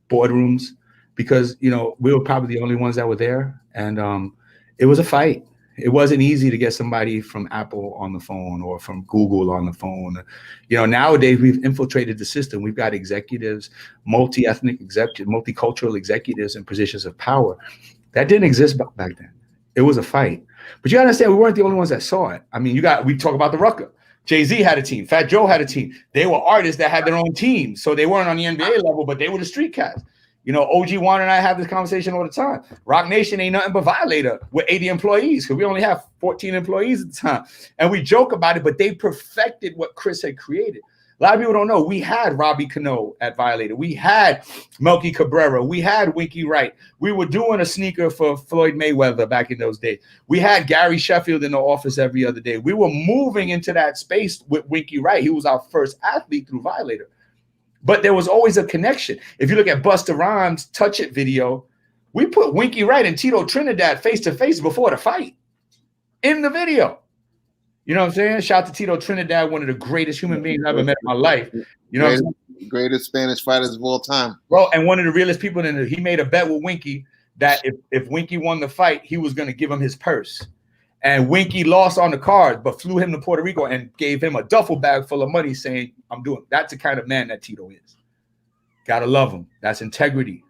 S2: boardrooms because, we were probably the only ones that were there. And it was a fight. It wasn't easy to get somebody from Apple on the phone or from Google on the phone. Nowadays we've infiltrated the system. We've got executives, multi-ethnic executives, multicultural executives in positions of power. That didn't exist back then. It was a fight. But you gotta understand, we weren't the only ones that saw it. I mean, we talk about the Rucker. Jay-Z had a team. Fat Joe had a team. They were artists that had their own teams. So they weren't on the NBA level, but they were the street cats. OG Juan and I have this conversation all the time. Rock Nation ain't nothing but Violator with 80 employees because we only have 14 employees at the time. And we joke about it, but they perfected what Chris had created. A lot of people don't know. We had Robbie Cano at Violator. We had Melky Cabrera. We had Winky Wright. We were doing a sneaker for Floyd Mayweather back in those days. We had Gary Sheffield in the office every other day. We were moving into that space with Winky Wright. He was our first athlete through Violator. But there was always a connection. If you look at Busta Rhymes' Touch It video, we put Winky Wright and Tito Trinidad face to face before the fight in the video. You know what I'm saying? Shout out to Tito Trinidad, one of the greatest human beings I've ever met in my life.
S1: Greatest Spanish fighters of all time.
S2: Bro, and one of the realest people in it. He made a bet with Winky that if Winky won the fight, he was going to give him his purse. And Winky lost on the card, but flew him to Puerto Rico and gave him a duffel bag full of money saying, I'm doing it. That's the kind of man that Tito is. Gotta love him. That's integrity.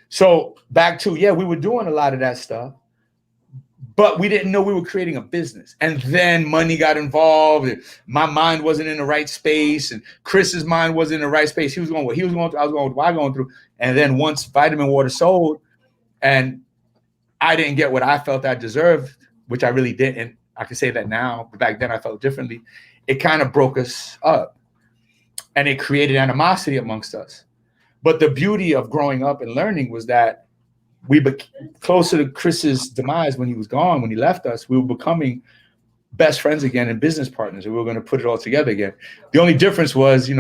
S2: So back to, we were doing a lot of that stuff, but we didn't know we were creating a business. And then money got involved. And my mind wasn't in the right space. And Chris's mind wasn't in the right space. He was going what he was going through. I was going what I was going through. And then once Vitamin Water sold and I didn't get what I felt I deserved, which I really didn't. I can say that now, but back then I felt differently. It kind of broke us up and it created animosity amongst us. But the beauty of growing up and learning was that closer to Chris's demise when he was gone, when he left us, we were becoming best friends again and business partners, and we were going to put it all together again. The only difference was,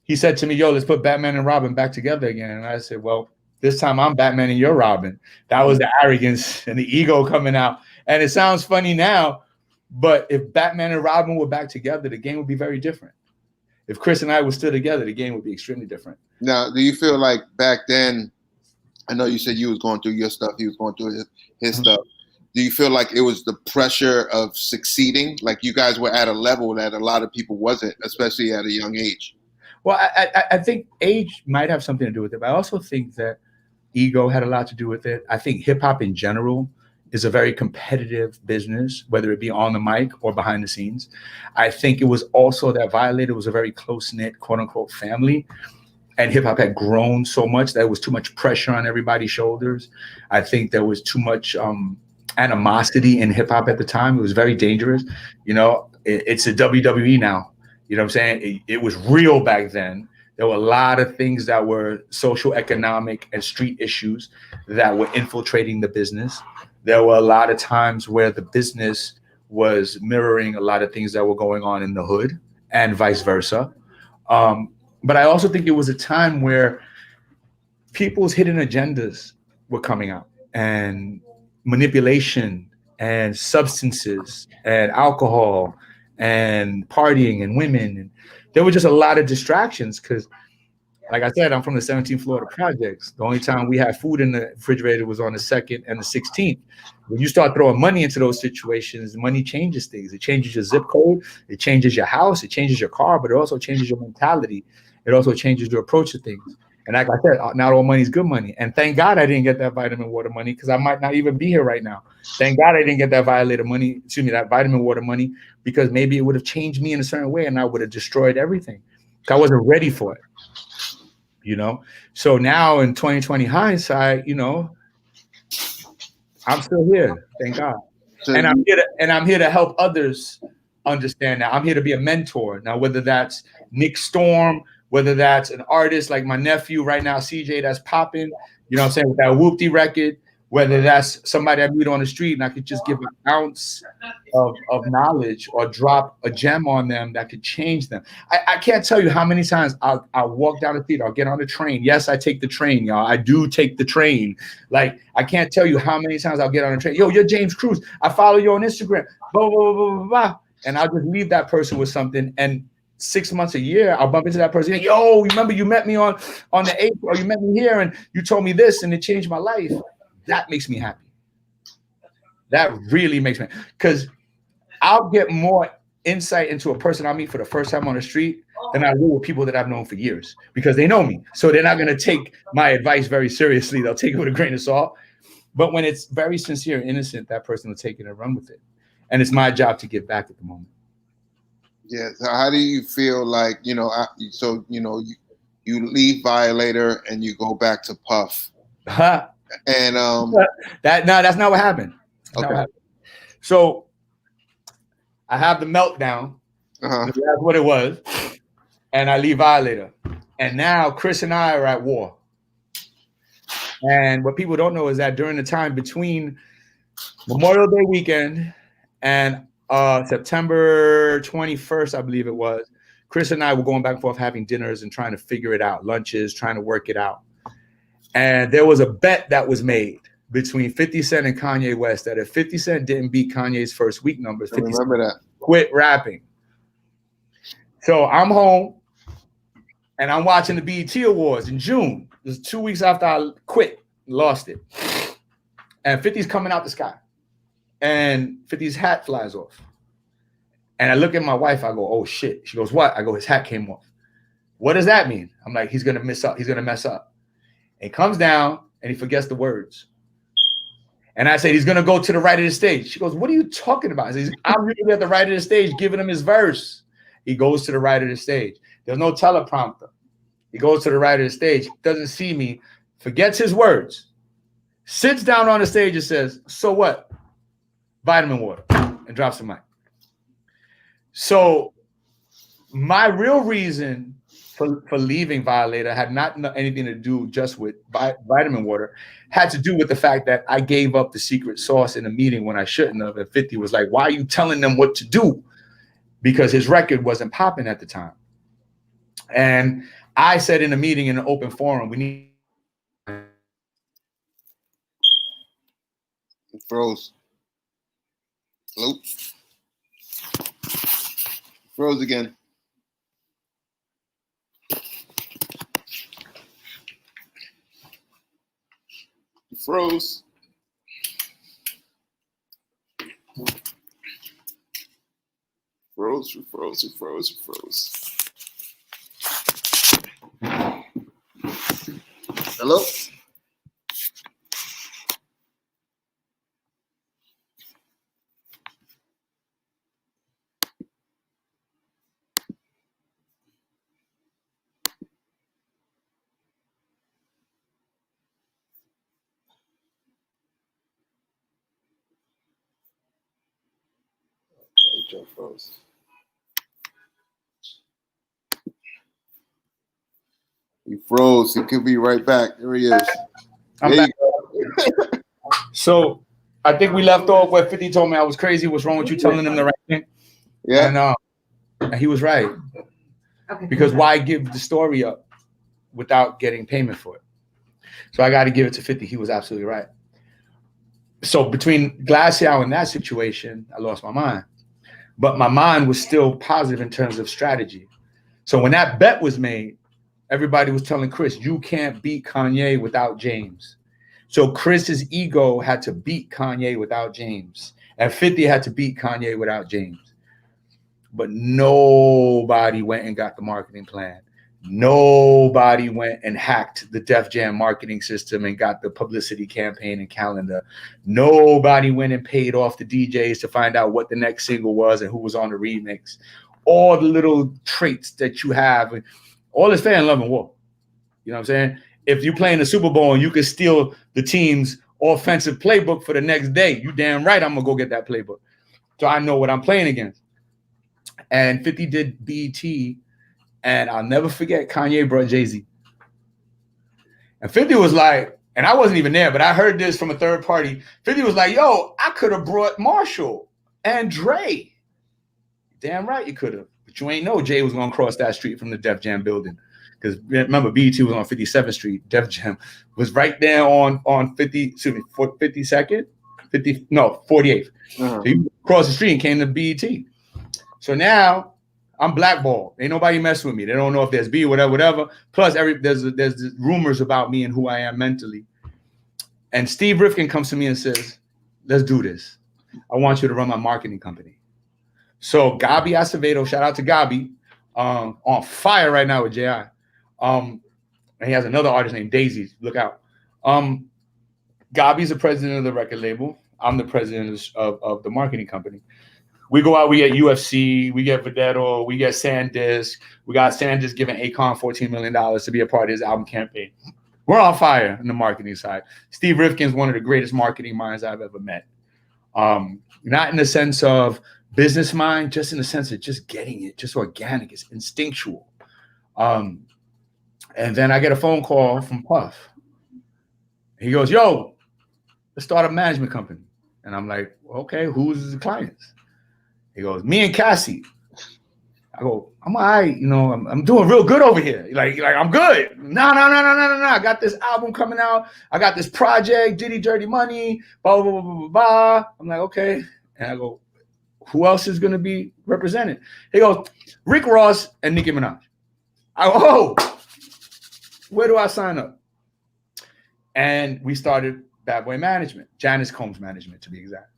S2: he said to me, yo, let's put Batman and Robin back together again. And I said, well, this time I'm Batman and you're Robin. That was the arrogance and the ego coming out. And it sounds funny now, but if Batman and Robin were back together, the game would be very different. If Chris and I were still together, the game would be extremely different.
S1: Now, do you feel like back then, I know you said you was going through your stuff, he was going through his stuff. Do you feel like it was the pressure of succeeding? Like you guys were at a level that a lot of people wasn't, especially at a young age?
S2: Well, I think age might have something to do with it, but I also think that ego had a lot to do with it. I think hip hop in general is a very competitive business, whether it be on the mic or behind the scenes. I think it was also that Violator was a very close-knit, quote unquote, family. And hip hop had grown so much that there was too much pressure on everybody's shoulders. I think there was too much animosity in hip hop at the time. It was very dangerous. It's a WWE now. You know what I'm saying? It was real back then. There were a lot of things that were social, economic, and street issues that were infiltrating the business. There were a lot of times where the business was mirroring a lot of things that were going on in the hood and vice versa. But I also think it was a time where people's hidden agendas were coming out, and manipulation and substances and alcohol and partying and women. And there were just a lot of distractions because, like I said, I'm from the 17th floor of the projects. The only time we had food in the refrigerator was on the 2nd and the 16th. When you start throwing money into those situations, money changes things. It changes your zip code. It changes your house. It changes your car, but it also changes your mentality. It also changes your approach to things. And like I said, not all money is good money. And thank God I didn't get that vitamin water money, because I might not even be here right now. Thank God I didn't get that that vitamin water money, because maybe it would have changed me in a certain way and I would have destroyed everything. I wasn't ready for it, So now in 2020 hindsight, I'm still here. Thank God. And I'm here to help others understand that. I'm here to be a mentor. Now, whether that's Nick Storm, whether that's an artist like my nephew right now, CJ, that's popping, with that Whoopty record, whether that's somebody I meet on the street and I could just give an ounce of knowledge or drop a gem on them that could change them. I can't tell you how many times I'll walk down the street, I'll get on the train. Yes, I take the train, y'all. I do take the train. Like, I can't tell you how many times I'll get on the train. Yo, you're James Cruz. I follow you on Instagram. Blah, blah, blah, blah, blah. And I'll just leave that person with something. And 6 months, a year, I'll bump into that person. Yo, remember you met me on the 8th, or you met me here and you told me this and it changed my life. That makes me happy. That really makes me, because I'll get more insight into a person I meet for the first time on the street than I will with people that I've known for years, because they know me. So they're not going to take my advice very seriously. They'll take it with a grain of salt. But when it's very sincere and innocent, that person will take it and run with it. And it's my job to give back at the moment.
S1: Yeah. So how do you feel like, you leave Violator and you go back to Puff? And
S2: that's not what happened.
S1: Okay.
S2: So I have the meltdown. That's what it was. And I leave Violator. And now Chris and I are at war. And what people don't know is that during the time between Memorial Day weekend and September 21st, I believe it was, Chris and I were going back and forth having dinners and trying to figure it out, lunches, trying to work it out. And there was a bet that was made between 50 Cent and Kanye West that if 50 Cent didn't beat Kanye's first week numbers, 50 Cent quit rapping. So I'm home and I'm watching the BET Awards in June. It was 2 weeks after I quit, lost it. And 50's coming out the sky. And 50's hat flies off. And I look at my wife, I go, oh shit. She goes, what? I go, his hat came off. What does that mean? I'm like, he's gonna mess up. He's gonna mess up. And he comes down and he forgets the words. And I said, he's gonna go to the right of the stage. She goes, what are you talking about? I said, I'm really at the right of the stage giving him his verse. He goes to the right of the stage. There's no teleprompter. He goes to the right of the stage, doesn't see me, forgets his words, sits down on the stage and says, so what? Vitamin water, and drops the mic. So my real reason for leaving Violator had not anything to do just with vitamin water, had to do with the fact that I gave up the secret sauce in a meeting when I shouldn't have. And 50 was like, why are you telling them what to do? Because his record wasn't popping at the time. And I said in a meeting in an open forum, we need.
S1: It froze. Hello? Froze again. It froze. Froze. Hello? Joe froze. He froze. He could be right back. There he is.
S2: I'm back. So I think we left off where 50 told me I was crazy. What's wrong with you telling them the right thing?
S1: Yeah.
S2: And he was right. Okay. Because why give the story up without getting payment for it? So I got to give it to 50. He was absolutely right. So between Glacial and that situation, I lost my mind. But my mind was still positive in terms of strategy. So when that bet was made, everybody was telling Chris, you can't beat Kanye without James. So Chris's ego had to beat Kanye without James. And 50 had to beat Kanye without James. But nobody went and got the marketing plan. Nobody went and hacked the Def Jam marketing system and got the publicity campaign and calendar. Nobody went and paid off the DJs to find out what the next single was and who was on the remix. All the little traits that you have. All is fair in love and war. You know what I'm saying? If you play in the Super Bowl and you can steal the team's offensive playbook for the next day, you damn right I'm going to go get that playbook. So I know what I'm playing against. And 50 did BET. And I'll never forget Kanye brought Jay-Z. And 50 was like, and I wasn't even there, but I heard this from a third party. 50 was like, yo, I could have brought Marshall and Dre. Damn right you could have. But you ain't know Jay was going to cross that street from the Def Jam building. Because remember, BET was on 57th Street. Def Jam was right there on 52nd? 48th. So he crossed the street and came to BET. So now I'm blackballed. Ain't nobody messing with me. They don't know if there's B, whatever. Plus, there's rumors about me and who I am mentally. And Steve Rifkin comes to me and says, let's do this. I want you to run my marketing company. So Gabi Acevedo, shout out to Gabi, on fire right now with J.I. And he has another artist named Daisy. Look out. Gabi's the president of the record label. I'm the president of the marketing company. We go out, we get UFC, we get Vedetto, we get SanDisk. We got SanDisk giving Akon $14 million to be a part of his album campaign. We're on fire on the marketing side. Steve Rifkin's one of the greatest marketing minds I've ever met. Not in the sense of business mind, just in the sense of just getting it, just organic, it's instinctual. And then I get a phone call from Puff. He goes, yo, let's start a management company. And I'm like, okay, who's the clients? He goes, me and Cassie. I go, I'm all right, I'm doing real good over here. Like I'm good. No. I got this album coming out. I got this project, Diddy Dirty Money, blah, blah, blah, blah, blah, blah. I'm like, okay. And I go, who else is going to be represented? He goes, Rick Ross and Nicki Minaj. I go, oh, where do I sign up? And we started Bad Boy Management, Janice Combs Management to be exact.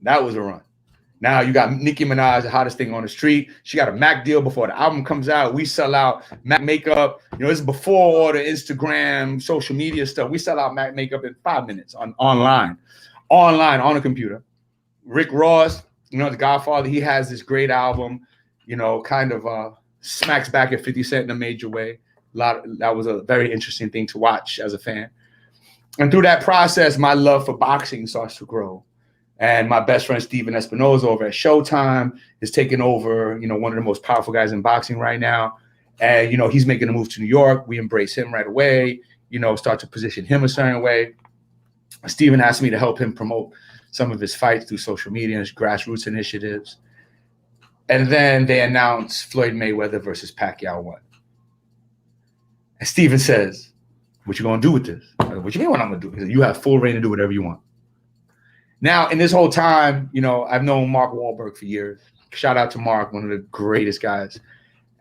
S2: That was a run. Now you got Nicki Minaj, the hottest thing on the street. She got a MAC deal before the album comes out. We sell out MAC makeup. This is before all the Instagram, social media stuff. We sell out MAC makeup in 5 minutes online on a computer. Rick Ross, the Godfather, he has this great album, kind of smacks back at 50 Cent in a major way. That was a very interesting thing to watch as a fan. And through that process, my love for boxing starts to grow. And my best friend, Steven Espinoza over at Showtime is taking over, one of the most powerful guys in boxing right now. And, you know, he's making a move to New York. We embrace him right away, you know, start to position him a certain way. Steven asked me to help him promote some of his fights through social media and his grassroots initiatives. And then they announced Floyd Mayweather versus Pacquiao won. And Steven says, what you gonna do with this? What you mean what I'm gonna do? He said, you have full reign to do whatever you want. Now, in this whole time, you know, I've known Mark Wahlberg for years. Shout out to Mark, one of the greatest guys.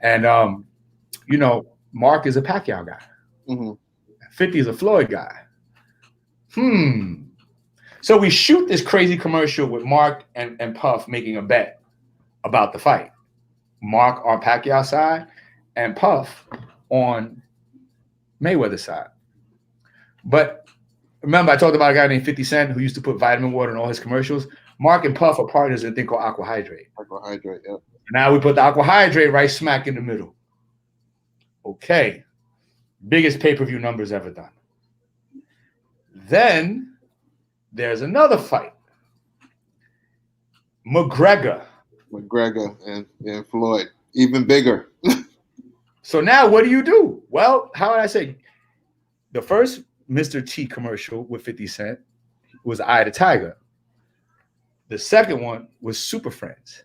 S2: And, you know, Mark is a Pacquiao guy. Mm-hmm. 50 is a Floyd guy. So we shoot this crazy commercial with Mark and Puff making a bet about the fight. Mark on Pacquiao side and Puff on Mayweather side. But remember, I talked about a guy named 50 Cent who used to put vitamin water in all his commercials. Mark and Puff are partners in a thing called Aqua Hydrate.
S1: Aqua Hydrate, yep.
S2: Now we put the Aqua Hydrate right smack in the middle. Okay. Biggest pay-per-view numbers ever done. Then there's another fight. McGregor
S1: and Floyd, even bigger.
S2: So now what do? Well, how would I say? The first Mr. T commercial with 50 Cent was Eye of the Tiger. The second one was Super Friends.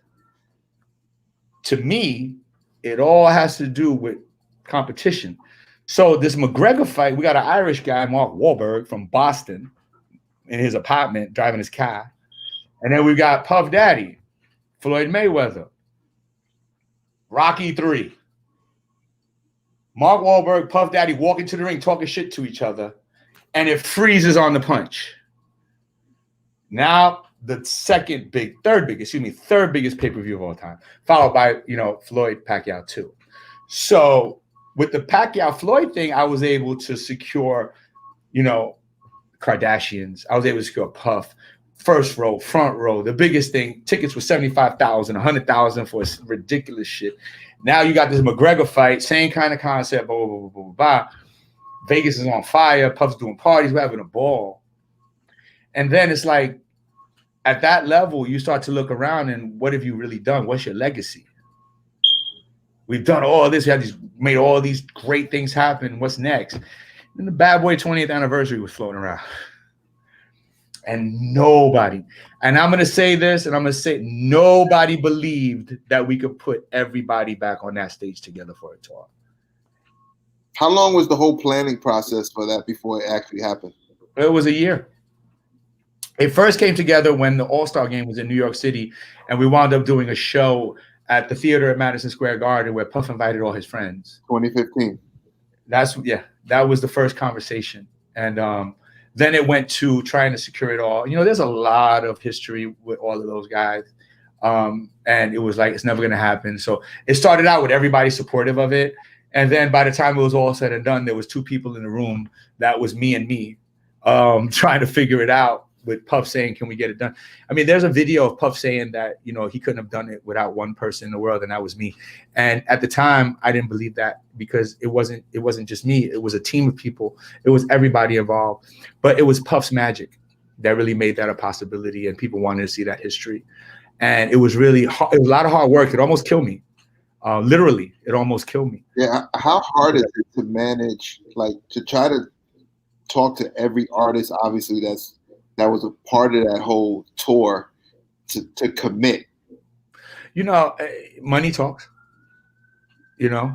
S2: To me, it all has to do with competition. So this McGregor fight, we got an Irish guy, Mark Wahlberg from Boston, in his apartment, driving his car. And then we got Puff Daddy, Floyd Mayweather, Rocky 3. Mark Wahlberg, Puff Daddy walking to the ring, talking shit to each other, and it freezes on the punch. Now the third biggest pay-per-view of all time, followed by, you know, Floyd Pacquiao 2. So with the Pacquiao Floyd thing, I was able to secure, you know, Kardashians. I was able to secure Puff, first row, front row. The biggest thing, tickets were 75,000, 100,000 for ridiculous shit. Now you got this McGregor fight, same kind of concept, blah, blah, blah, blah, blah. Vegas is on fire. Puff's doing parties. We're having a ball. And then it's like, at that level, you start to look around and what have you really done? What's your legacy? We've done all this. We have made all these great things happen. What's next? And the Bad Boy 20th anniversary was floating around. And nobody, and I'm going to say this, and I'm going to say nobody believed that we could put everybody back on that stage together for a tour.
S1: How long was the whole planning process for that before it actually happened?
S2: It was a year. It first came together when the All-Star game was in New York City, and we wound up doing a show at the theater at Madison Square Garden where Puff invited all his friends.
S1: 2015.
S2: That was the first conversation. And then it went to trying to secure it all. You know, there's a lot of history with all of those guys. And it was like, it's never going to happen. So it started out with everybody supportive of it. And then by the time it was all said and done, there was two people in the room. That was me and me trying to figure it out, with Puff saying, can we get it done? I mean, there's a video of Puff saying that, you know, he couldn't have done it without one person in the world, and that was me. And at the time, I didn't believe that because it wasn't just me. It was a team of people. It was everybody involved. But it was Puff's magic that really made that a possibility, and people wanted to see that history. And it was really hard. It was a lot of hard work. It almost killed me. Literally, it almost killed me.
S1: Yeah. How hard is it to manage, like, to try to talk to every artist, obviously, that was a part of that whole tour, to commit?
S2: You know, money talks. You know,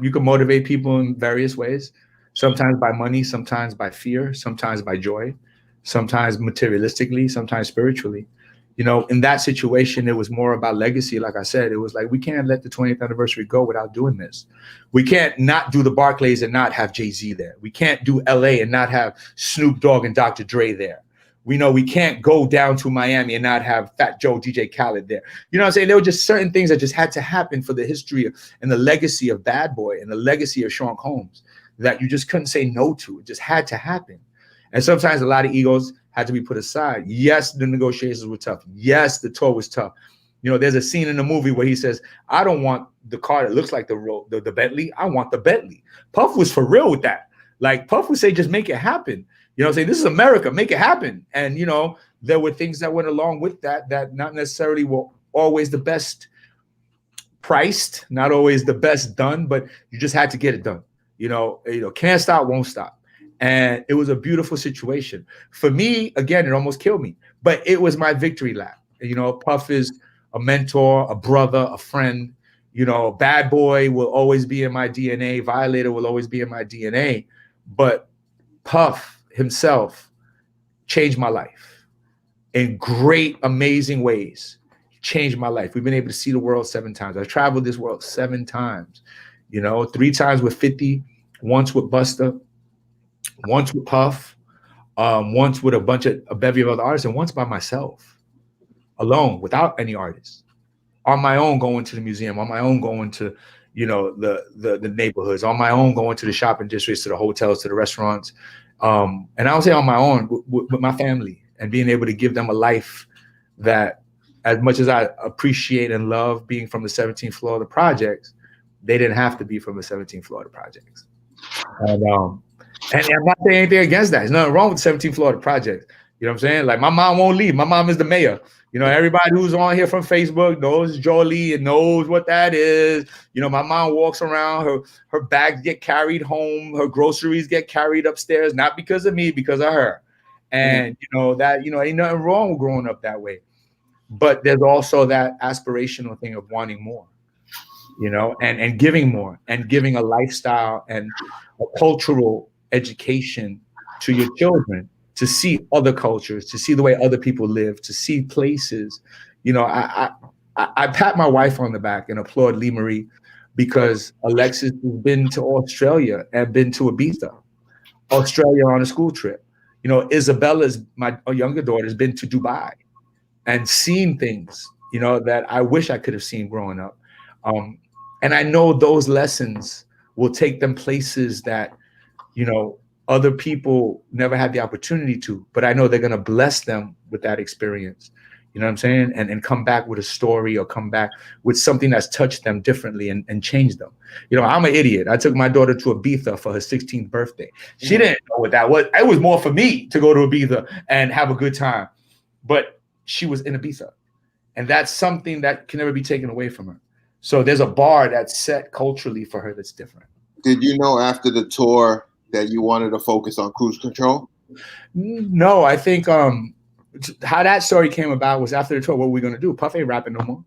S2: you can motivate people in various ways, sometimes by money, sometimes by fear, sometimes by joy, sometimes materialistically, sometimes spiritually. You know, in that situation, it was more about legacy. Like I said, it was like, we can't let the 20th anniversary go without doing this. We can't not do the Barclays and not have Jay-Z there. We can't do LA and not have Snoop Dogg and Dr. Dre there. We know we can't go down to Miami and not have Fat Joe, DJ Khaled there. You know what I'm saying? There were just certain things that just had to happen for the history and the legacy of Bad Boy and the legacy of Sean Combs that you just couldn't say no to. It just had to happen. And sometimes a lot of egos had to be put aside. Yes, the negotiations were tough. Yes, the tour was tough. You know, there's a scene in the movie where he says, I don't want the car that looks like the Bentley. I want the Bentley. Puff was for real with that. Like, Puff would say, just make it happen. You know what I'm saying? This is America. Make it happen. And, you know, there were things that went along with that not necessarily were always the best priced, not always the best done, but you just had to get it done. Can't stop, won't stop. And it was a beautiful situation. For me, again, it almost killed me, but it was my victory lap. Puff is a mentor, a brother, a friend. Bad Boy will always be in my DNA. Violator will always be in my DNA. But Puff himself changed my life in great, amazing ways. Changed my life. We've been able to see the world 7 times. I've traveled this world 7 times, 3 times with 50, once with Busta, once with Puff, once with a bevy of other artists, and once by myself, alone, without any artists, on my own, going to the museum, on my own, going to, the neighborhoods, on my own, going to the shopping districts, to the hotels, to the restaurants. And I would say on my own with my family, and being able to give them a life that, as much as I appreciate and love being from the 17th floor of the projects, they didn't have to be from the 17th floor of the projects. And I'm not saying anything against that. There's nothing wrong with the 17th floor of the projects. You know what I'm saying? Like, my mom won't leave. My mom is the mayor. Everybody who's on here from Facebook knows Jolie and knows what that is. My mom walks around, her bags get carried home, her groceries get carried upstairs, not because of me, because of her. And ain't nothing wrong with growing up that way. But there's also that aspirational thing of wanting more, and giving more, and giving a lifestyle and a cultural education to your children, to see other cultures, to see the way other people live, to see places. I pat my wife on the back and applaud Lee Marie, because Alexis has been to Australia and been to Ibiza, Australia on a school trip. Isabella's, my younger daughter, has been to Dubai and seen things, that I wish I could have seen growing up. And I know those lessons will take them places that, other people never had the opportunity to, but I know they're going to bless them with that experience. You know what I'm saying? And come back with a story, or come back with something that's touched them differently and changed them. I'm an idiot. I took my daughter to Ibiza for her 16th birthday. She didn't know what that was. It was more for me to go to Ibiza and have a good time. But she was in Ibiza. And that's something that can never be taken away from her. So there's a bar that's set culturally for her that's different.
S1: Did you know after the tour that you wanted to focus on Cruise Control?
S2: No, I think how that story came about was after the tour. What were we going to do? Puff ain't rapping no more.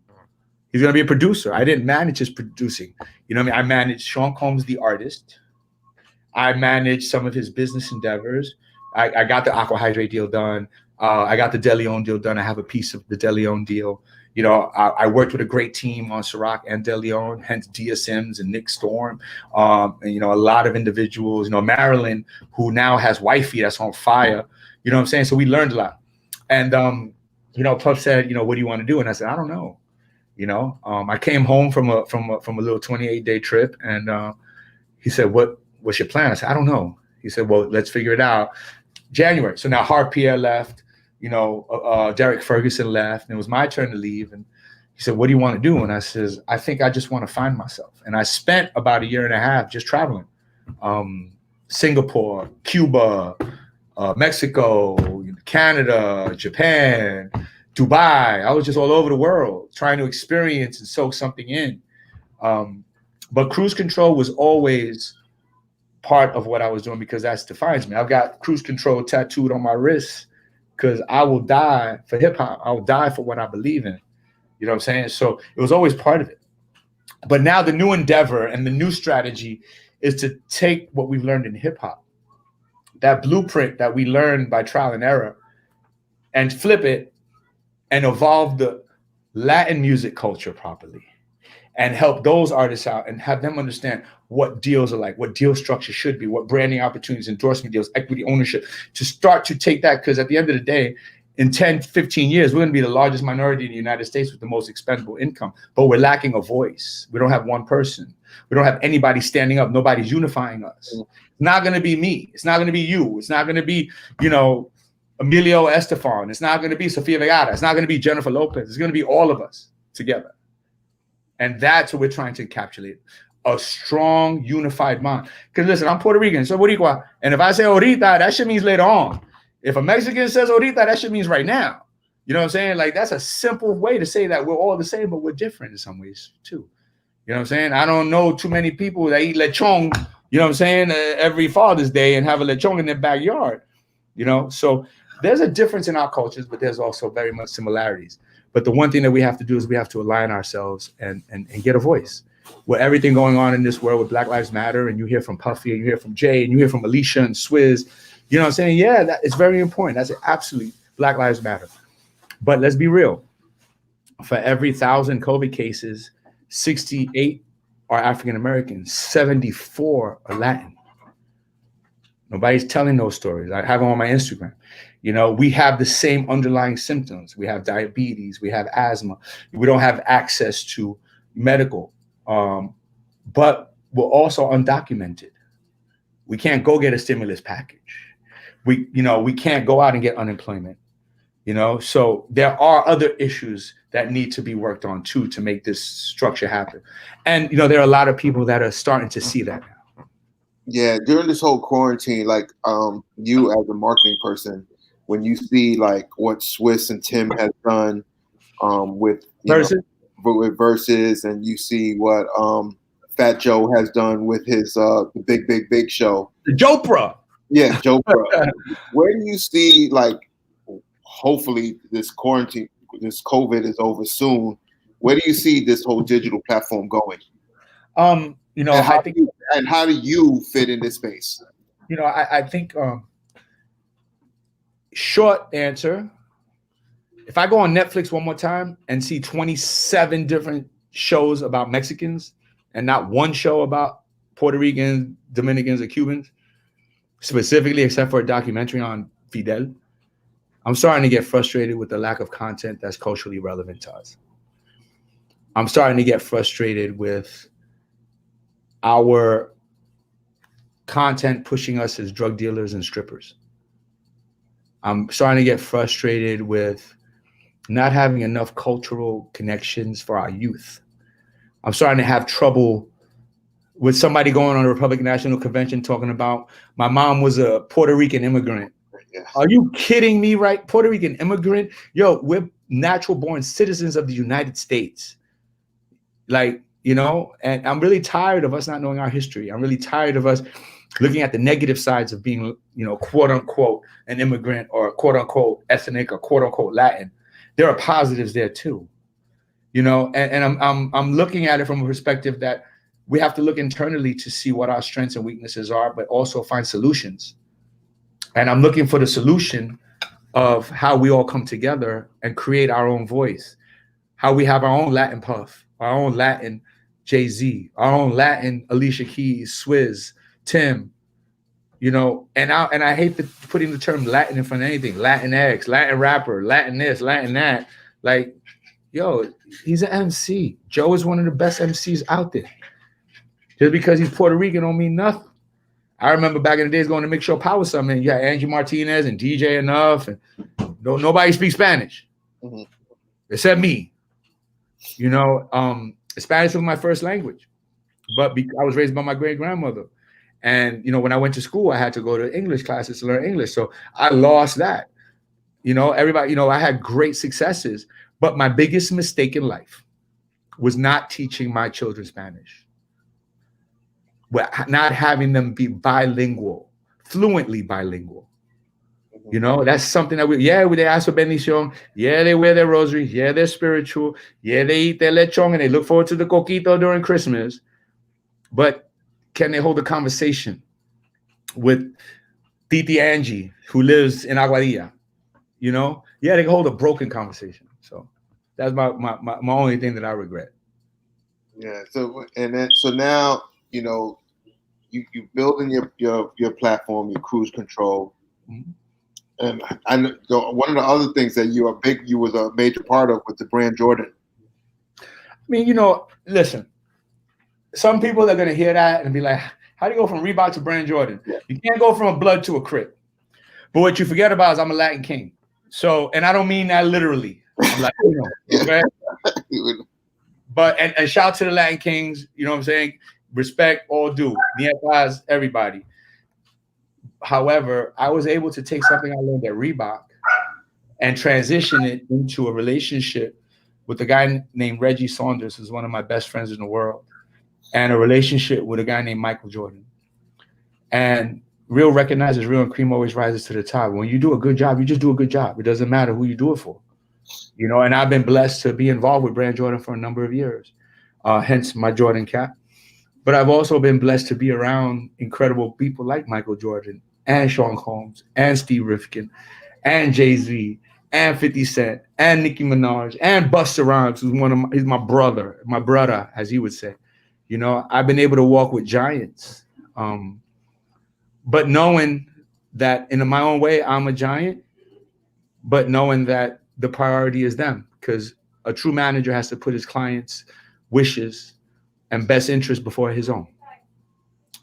S2: He's going to be a producer. I didn't manage his producing. I managed Sean Combs, the artist. I managed some of his business endeavors. I got the Aqua Hydrate deal done. I got the De Leon deal done. I have a piece of the De Leon deal. I worked with a great team on Ciroc and De Leon, hence Dia Sims and Nick Storm, and a lot of individuals. Marilyn, who now has Wifey that's on fire. You know what I'm saying? So we learned a lot. And Puff said, what do you want to do? And I said, I don't know. I came home from a little 28-day trip, and he said, what's your plan? I said, I don't know. He said, well, let's figure it out. January. So now Hart Pierre left. Derek Ferguson left, and it was my turn to leave. And he said, what do you want to do? And I says, I think I just want to find myself. And I spent about 1.5 years just traveling. Singapore, Cuba, Mexico, Canada, Japan, Dubai. I was just all over the world trying to experience and soak something in. But Cruise Control was always part of what I was doing, because that defines me. I've got Cruise Control tattooed on my wrist, because I will die for hip hop. I will die for what I believe in. You know what I'm saying? So it was always part of it. But now the new endeavor and the new strategy is to take what we've learned in hip hop, that blueprint that we learned by trial and error, and flip it and evolve the Latin music culture properly, and help those artists out and have them understand what deals are like, what deal structure should be, what branding opportunities, endorsement deals, equity ownership, to start to take that. Because at the end of the day, in 10, 15 years, we're going to be the largest minority in the United States with the most expendable income, but we're lacking a voice. We don't have one person. We don't have anybody standing up. Nobody's unifying us. It's not going to be me. It's not going to be you. It's not going to be, Emilio Estefan. It's not going to be Sofia Vergara. It's not going to be Jennifer Lopez. It's going to be all of us together. And that's what we're trying to encapsulate. A strong, unified mind. Because listen, I'm Puerto Rican, so Boricua. And if I say ahorita, that shit means later on. If a Mexican says ahorita, that shit means right now. You know what I'm saying? Like, that's a simple way to say that we're all the same, but we're different in some ways too. You know what I'm saying? I don't know too many people that eat lechon, you know what I'm saying, every Father's Day and have a lechon in their backyard, you know? So there's a difference in our cultures, but there's also very much similarities. But the one thing that we have to do is we have to align ourselves and get a voice. With everything going on in this world with Black Lives Matter, and you hear from Puffy, and you hear from Jay, and you hear from Alicia and Swizz, you know what I'm saying? Yeah, that it's very important. That's absolutely Black Lives Matter. But let's be real. For every 1,000 COVID cases, 68 are African Americans, 74 are Latin. Nobody's telling those stories. I have them on my Instagram. You know, we have the same underlying symptoms. We have diabetes, we have asthma. We don't have access to medical, but we're also undocumented. We can't go get a stimulus package. We can't go out and get unemployment. You know, so there are other issues that need to be worked on too to make this structure happen. And, you know, there are a lot of people that are starting to see that now.
S1: Yeah, during this whole quarantine, like you as a marketing person, when you see like what Swiss and Tim has done with with Versus, and you see what Fat Joe has done with his the big show,
S2: the Jopra.
S1: Yeah, Jopra. Where do you see, like, hopefully this quarantine, this COVID is over soon, where do you see this whole digital platform going?
S2: You know,
S1: and how do you fit in this space?
S2: You know, I think short answer, if I go on Netflix one more time and see 27 different shows about Mexicans and not one show about Puerto Ricans, Dominicans, or Cubans, specifically, except for a documentary on Fidel, I'm starting to get frustrated with the lack of content that's culturally relevant to us. I'm starting to get frustrated with our content pushing us as drug dealers and strippers. I'm starting to get frustrated with not having enough cultural connections for our youth. I'm starting to have trouble with somebody going on a Republican National Convention talking about my mom was a Puerto Rican immigrant. Yeah. Are you kidding me, right? Puerto Rican immigrant? Yo, we're natural born citizens of the United States. Like, you know, and I'm really tired of us not knowing our history. I'm really tired of us looking at the negative sides of being, you know, quote unquote, an immigrant or quote unquote ethnic or quote unquote Latin. There are positives there too, you know, and I'm looking at it from a perspective that we have to look internally to see what our strengths and weaknesses are, but also find solutions. And I'm looking for the solution of how we all come together and create our own voice, how we have our own Latin Puff, our own Latin Jay-Z, our own Latin Alicia Keys, Swizz, Tim, you know, and I hate putting the term Latin in front of anything, Latin X, Latin rapper, Latin this, Latin that. Like, yo, he's an MC. Joe is one of the best MCs out there. Just because he's Puerto Rican don't mean nothing. I remember back in the days going to Mix Show Power Summit, and you had Angie Martinez and DJ Enough, and nobody speaks Spanish, except me. You know, Spanish was my first language, but I was raised by my great grandmother. And, you know, when I went to school, I had to go to English classes to learn English. So I lost that. You know, everybody, you know, I had great successes, but my biggest mistake in life was not teaching my children Spanish. Not having them be bilingual, fluently bilingual. You know, that's something that they ask for bendición. Yeah, they wear their rosary. Yeah, they're spiritual. Yeah, they eat their lechon and they look forward to the coquito during Christmas. But can they hold a conversation with Titi Angie, who lives in Aguadilla? You know, yeah, they can hold a broken conversation. So that's my only thing that I regret.
S1: Yeah. So now, you know, you building your platform, your cruise control, and one of the other things that you was a major part of with the brand Jordan.
S2: I mean, you know, listen, some people are gonna hear that and be like, "How do you go from Reebok to brand Jordan?" Yeah. You can't go from a blood to a Crip. But what you forget about is I'm a Latin king. So, and I don't mean that literally. I'm like, you know, okay? But and shout out to the Latin kings. You know what I'm saying? Respect, all due. Nietas, everybody. However, I was able to take something I learned at Reebok and transition it into a relationship with a guy named Reggie Saunders, who's one of my best friends in the world. and a relationship with a guy named Michael Jordan. And real recognizes real, and cream always rises to the top. When you do a good job, you just do a good job. It doesn't matter who you do it for. You know, and I've been blessed to be involved with Brand Jordan for a number of years, hence my Jordan cap. But I've also been blessed to be around incredible people like Michael Jordan and Sean Combs and Steve Rifkin and Jay-Z and 50 Cent and Nicki Minaj and Busta Rhymes, who's he's my brother, as he would say. You know, I've been able to walk with giants. But knowing that in my own way, I'm a giant, but knowing that the priority is them, because a true manager has to put his clients' wishes and best interest before his own.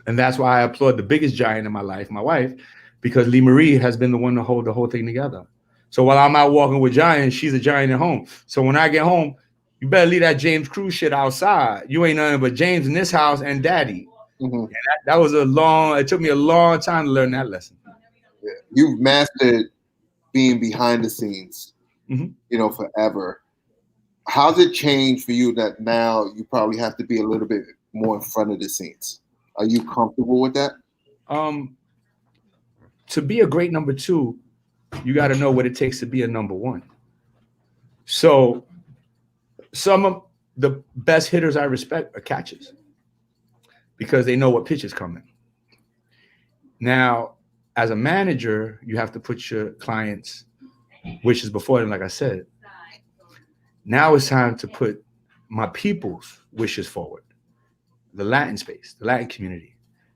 S2: And that's why I applaud the biggest giant in my life, my wife, because Lee Marie has been the one to hold the whole thing together. So while I'm out walking with giants, she's a giant at home. So when I get home, you better leave that James Cruz shit outside. You ain't nothing but James in this house and daddy. Mm-hmm. And that was it took me a long time to learn that lesson.
S1: Yeah. You've mastered being behind the scenes, you know, forever. How's it changed for you that now you probably have to be a little bit more in front of the scenes? Are you comfortable with that?
S2: To be a great number two, you got to know what it takes to be a number one. So some of the best hitters I respect are catchers because they know what pitch is coming. Now, as a manager, you have to put your clients' wishes before them, like I said. Now it's time to put my people's wishes forward. The Latin space, the Latin community.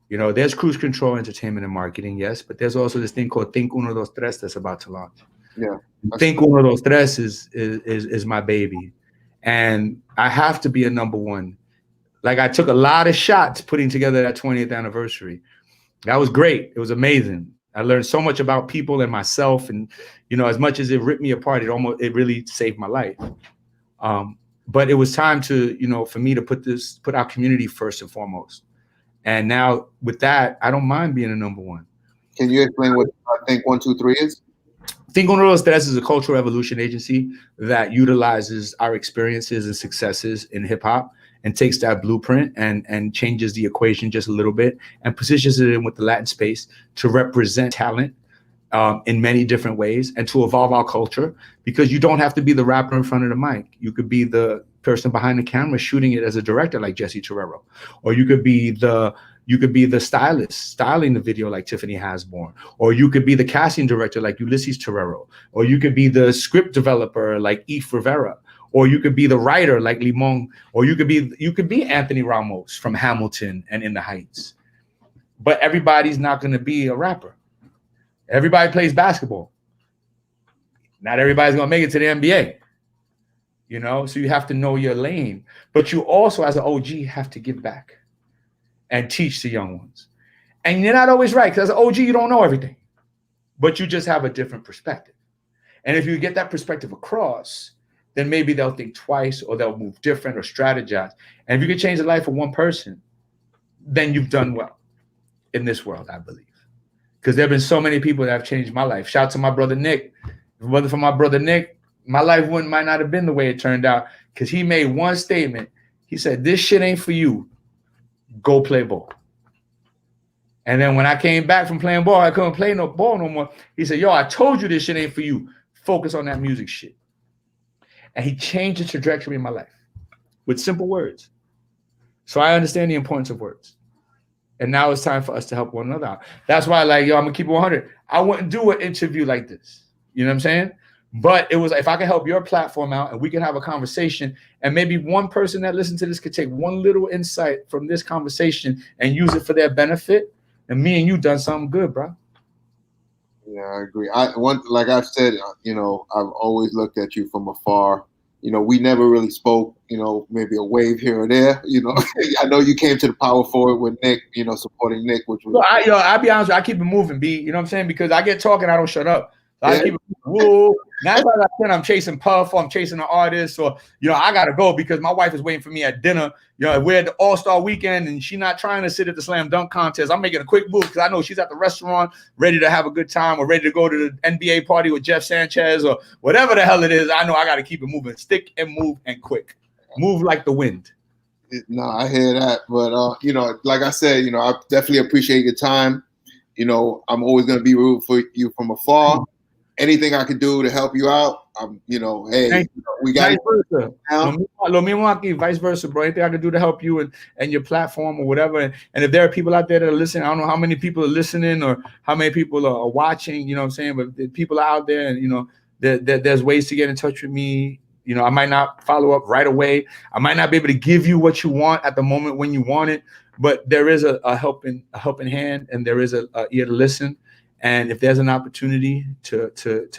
S2: You know, there's cruise control, entertainment, and marketing, yes, but there's also this thing called Think Uno Dos Tres that's about to launch.
S1: Yeah.
S2: Think Uno Dos Tres is my baby. And I have to be a number one. Like, I took a lot of shots putting together that 20th anniversary. That was great. It was amazing. I learned so much about people and myself. And, you know, as much as it ripped me apart, it really saved my life. But it was time to, you know, for me to put our community first and foremost. And now with that, I don't mind being a number one.
S1: Can you explain what Think 123 is?
S2: Think Uno Dos Tres is a cultural evolution agency that utilizes our experiences and successes in hip hop and takes that blueprint and changes the equation just a little bit and positions it in with the Latin space to represent talent in many different ways and to evolve our culture, because you don't have to be the rapper in front of the mic. You could be the person behind the camera shooting it as a director like Jesse Torero, or you could be the stylist styling the video like Tiffany Hasborn, or you could be the casting director like Ulysses Torero, or you could be the script developer like Eve Rivera, or you could be the writer like Limon, or you could be Anthony Ramos from Hamilton and In the Heights. But everybody's not going to be a rapper. Everybody plays basketball. Not everybody's going to make it to the NBA. You know, so you have to know your lane. But you also, as an OG, have to give back and teach the young ones. And you're not always right, because as an OG, you don't know everything. But you just have a different perspective. And if you get that perspective across, then maybe they'll think twice, or they'll move different or strategize. And if you can change the life of one person, then you've done well in this world, I believe. Because there have been so many people that have changed my life. Shout out to my brother Nick. If it wasn't for my brother Nick, my life might not have been the way it turned out, because he made one statement. He said, "This shit ain't for you. Go play ball." And then when I came back from playing ball, I couldn't play no ball no more. He said, "Yo, I told you this shit ain't for you. Focus on that music shit." And he changed the trajectory of my life with simple words. So I understand the importance of words. And now it's time for us to help one another out. That's why, like, yo, I'm going to keep it 100. I wouldn't do an interview like this. You know what I'm saying? But it was, if I can help your platform out and we can have a conversation, and maybe one person that listens to this could take one little insight from this conversation and use it for their benefit, and me and you done something good, bro.
S1: Yeah, I agree. Like I've said, you know, I've always looked at you from afar. You know, we never really spoke, you know, maybe a wave here or there, you know. I know you came to the Power Forward with Nick, you know, supporting Nick, which was...
S2: I'll be honest with you, I keep it moving, B. You know what I'm saying? Because I get talking, I don't shut up. So I keep it moving. Whoa. Now it's like I'm chasing Puff, or I'm chasing an artist, or, you know, I got to go because my wife is waiting for me at dinner. You know, we're at the All-Star weekend and she's not trying to sit at the slam dunk contest. I'm making a quick move because I know she's at the restaurant ready to have a good time, or ready to go to the NBA party with Jeff Sanchez, or whatever the hell it is. I know I got to keep it moving. Stick and move and quick. Move like the wind.
S1: No, I hear that, but you know, like I said, you know, I definitely appreciate your time. You know, I'm always going to be rooting for you from afar. Anything I could do to help you out, you know, hey, we got
S2: vice versa.
S1: now.
S2: Lo mismo aquí, vice versa, bro. Anything I can do to help you and your platform or whatever. And if there are people out there that are listening, I don't know how many people are listening or how many people are watching, you know what I'm saying? But if people are out there, and, you know, there's ways to get in touch with me. You know, I might not follow up right away. I might not be able to give you what you want at the moment when you want it, but there is a helping hand, and there is a ear to listen. And if there's an opportunity to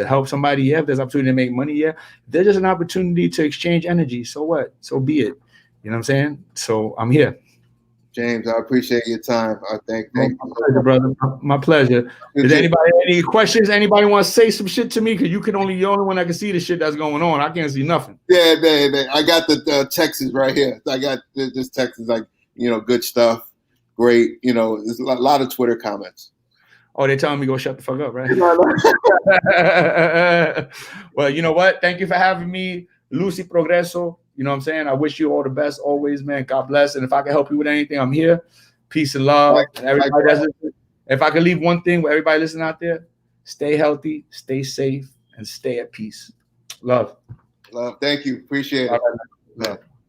S2: help somebody, yeah. If there's an opportunity to make money, yeah. If there's just an opportunity to exchange energy, so what? So be it. You know what I'm saying? So I'm here.
S1: James, I appreciate your time. I thank you.
S2: My pleasure, brother. My pleasure. Is anybody any questions? Anybody want to say some shit to me? Because you're the only one that can see the shit that's going on. I can't see nothing.
S1: Yeah, I got the texts right here. I got this text is like, you know, good stuff, great. You know, there's a lot of Twitter comments.
S2: Oh, they're telling me go shut the fuck up, right? Well, you know what? Thank you for having me, Lucy Progreso. You know what I'm saying? I wish you all the best always, man. God bless. And if I can help you with anything, I'm here. Peace and love. And everybody that's listening, if I can leave one thing with everybody listening out there, stay healthy, stay safe, and stay at peace. Love.
S1: Love. Thank you. Appreciate it.
S2: Love.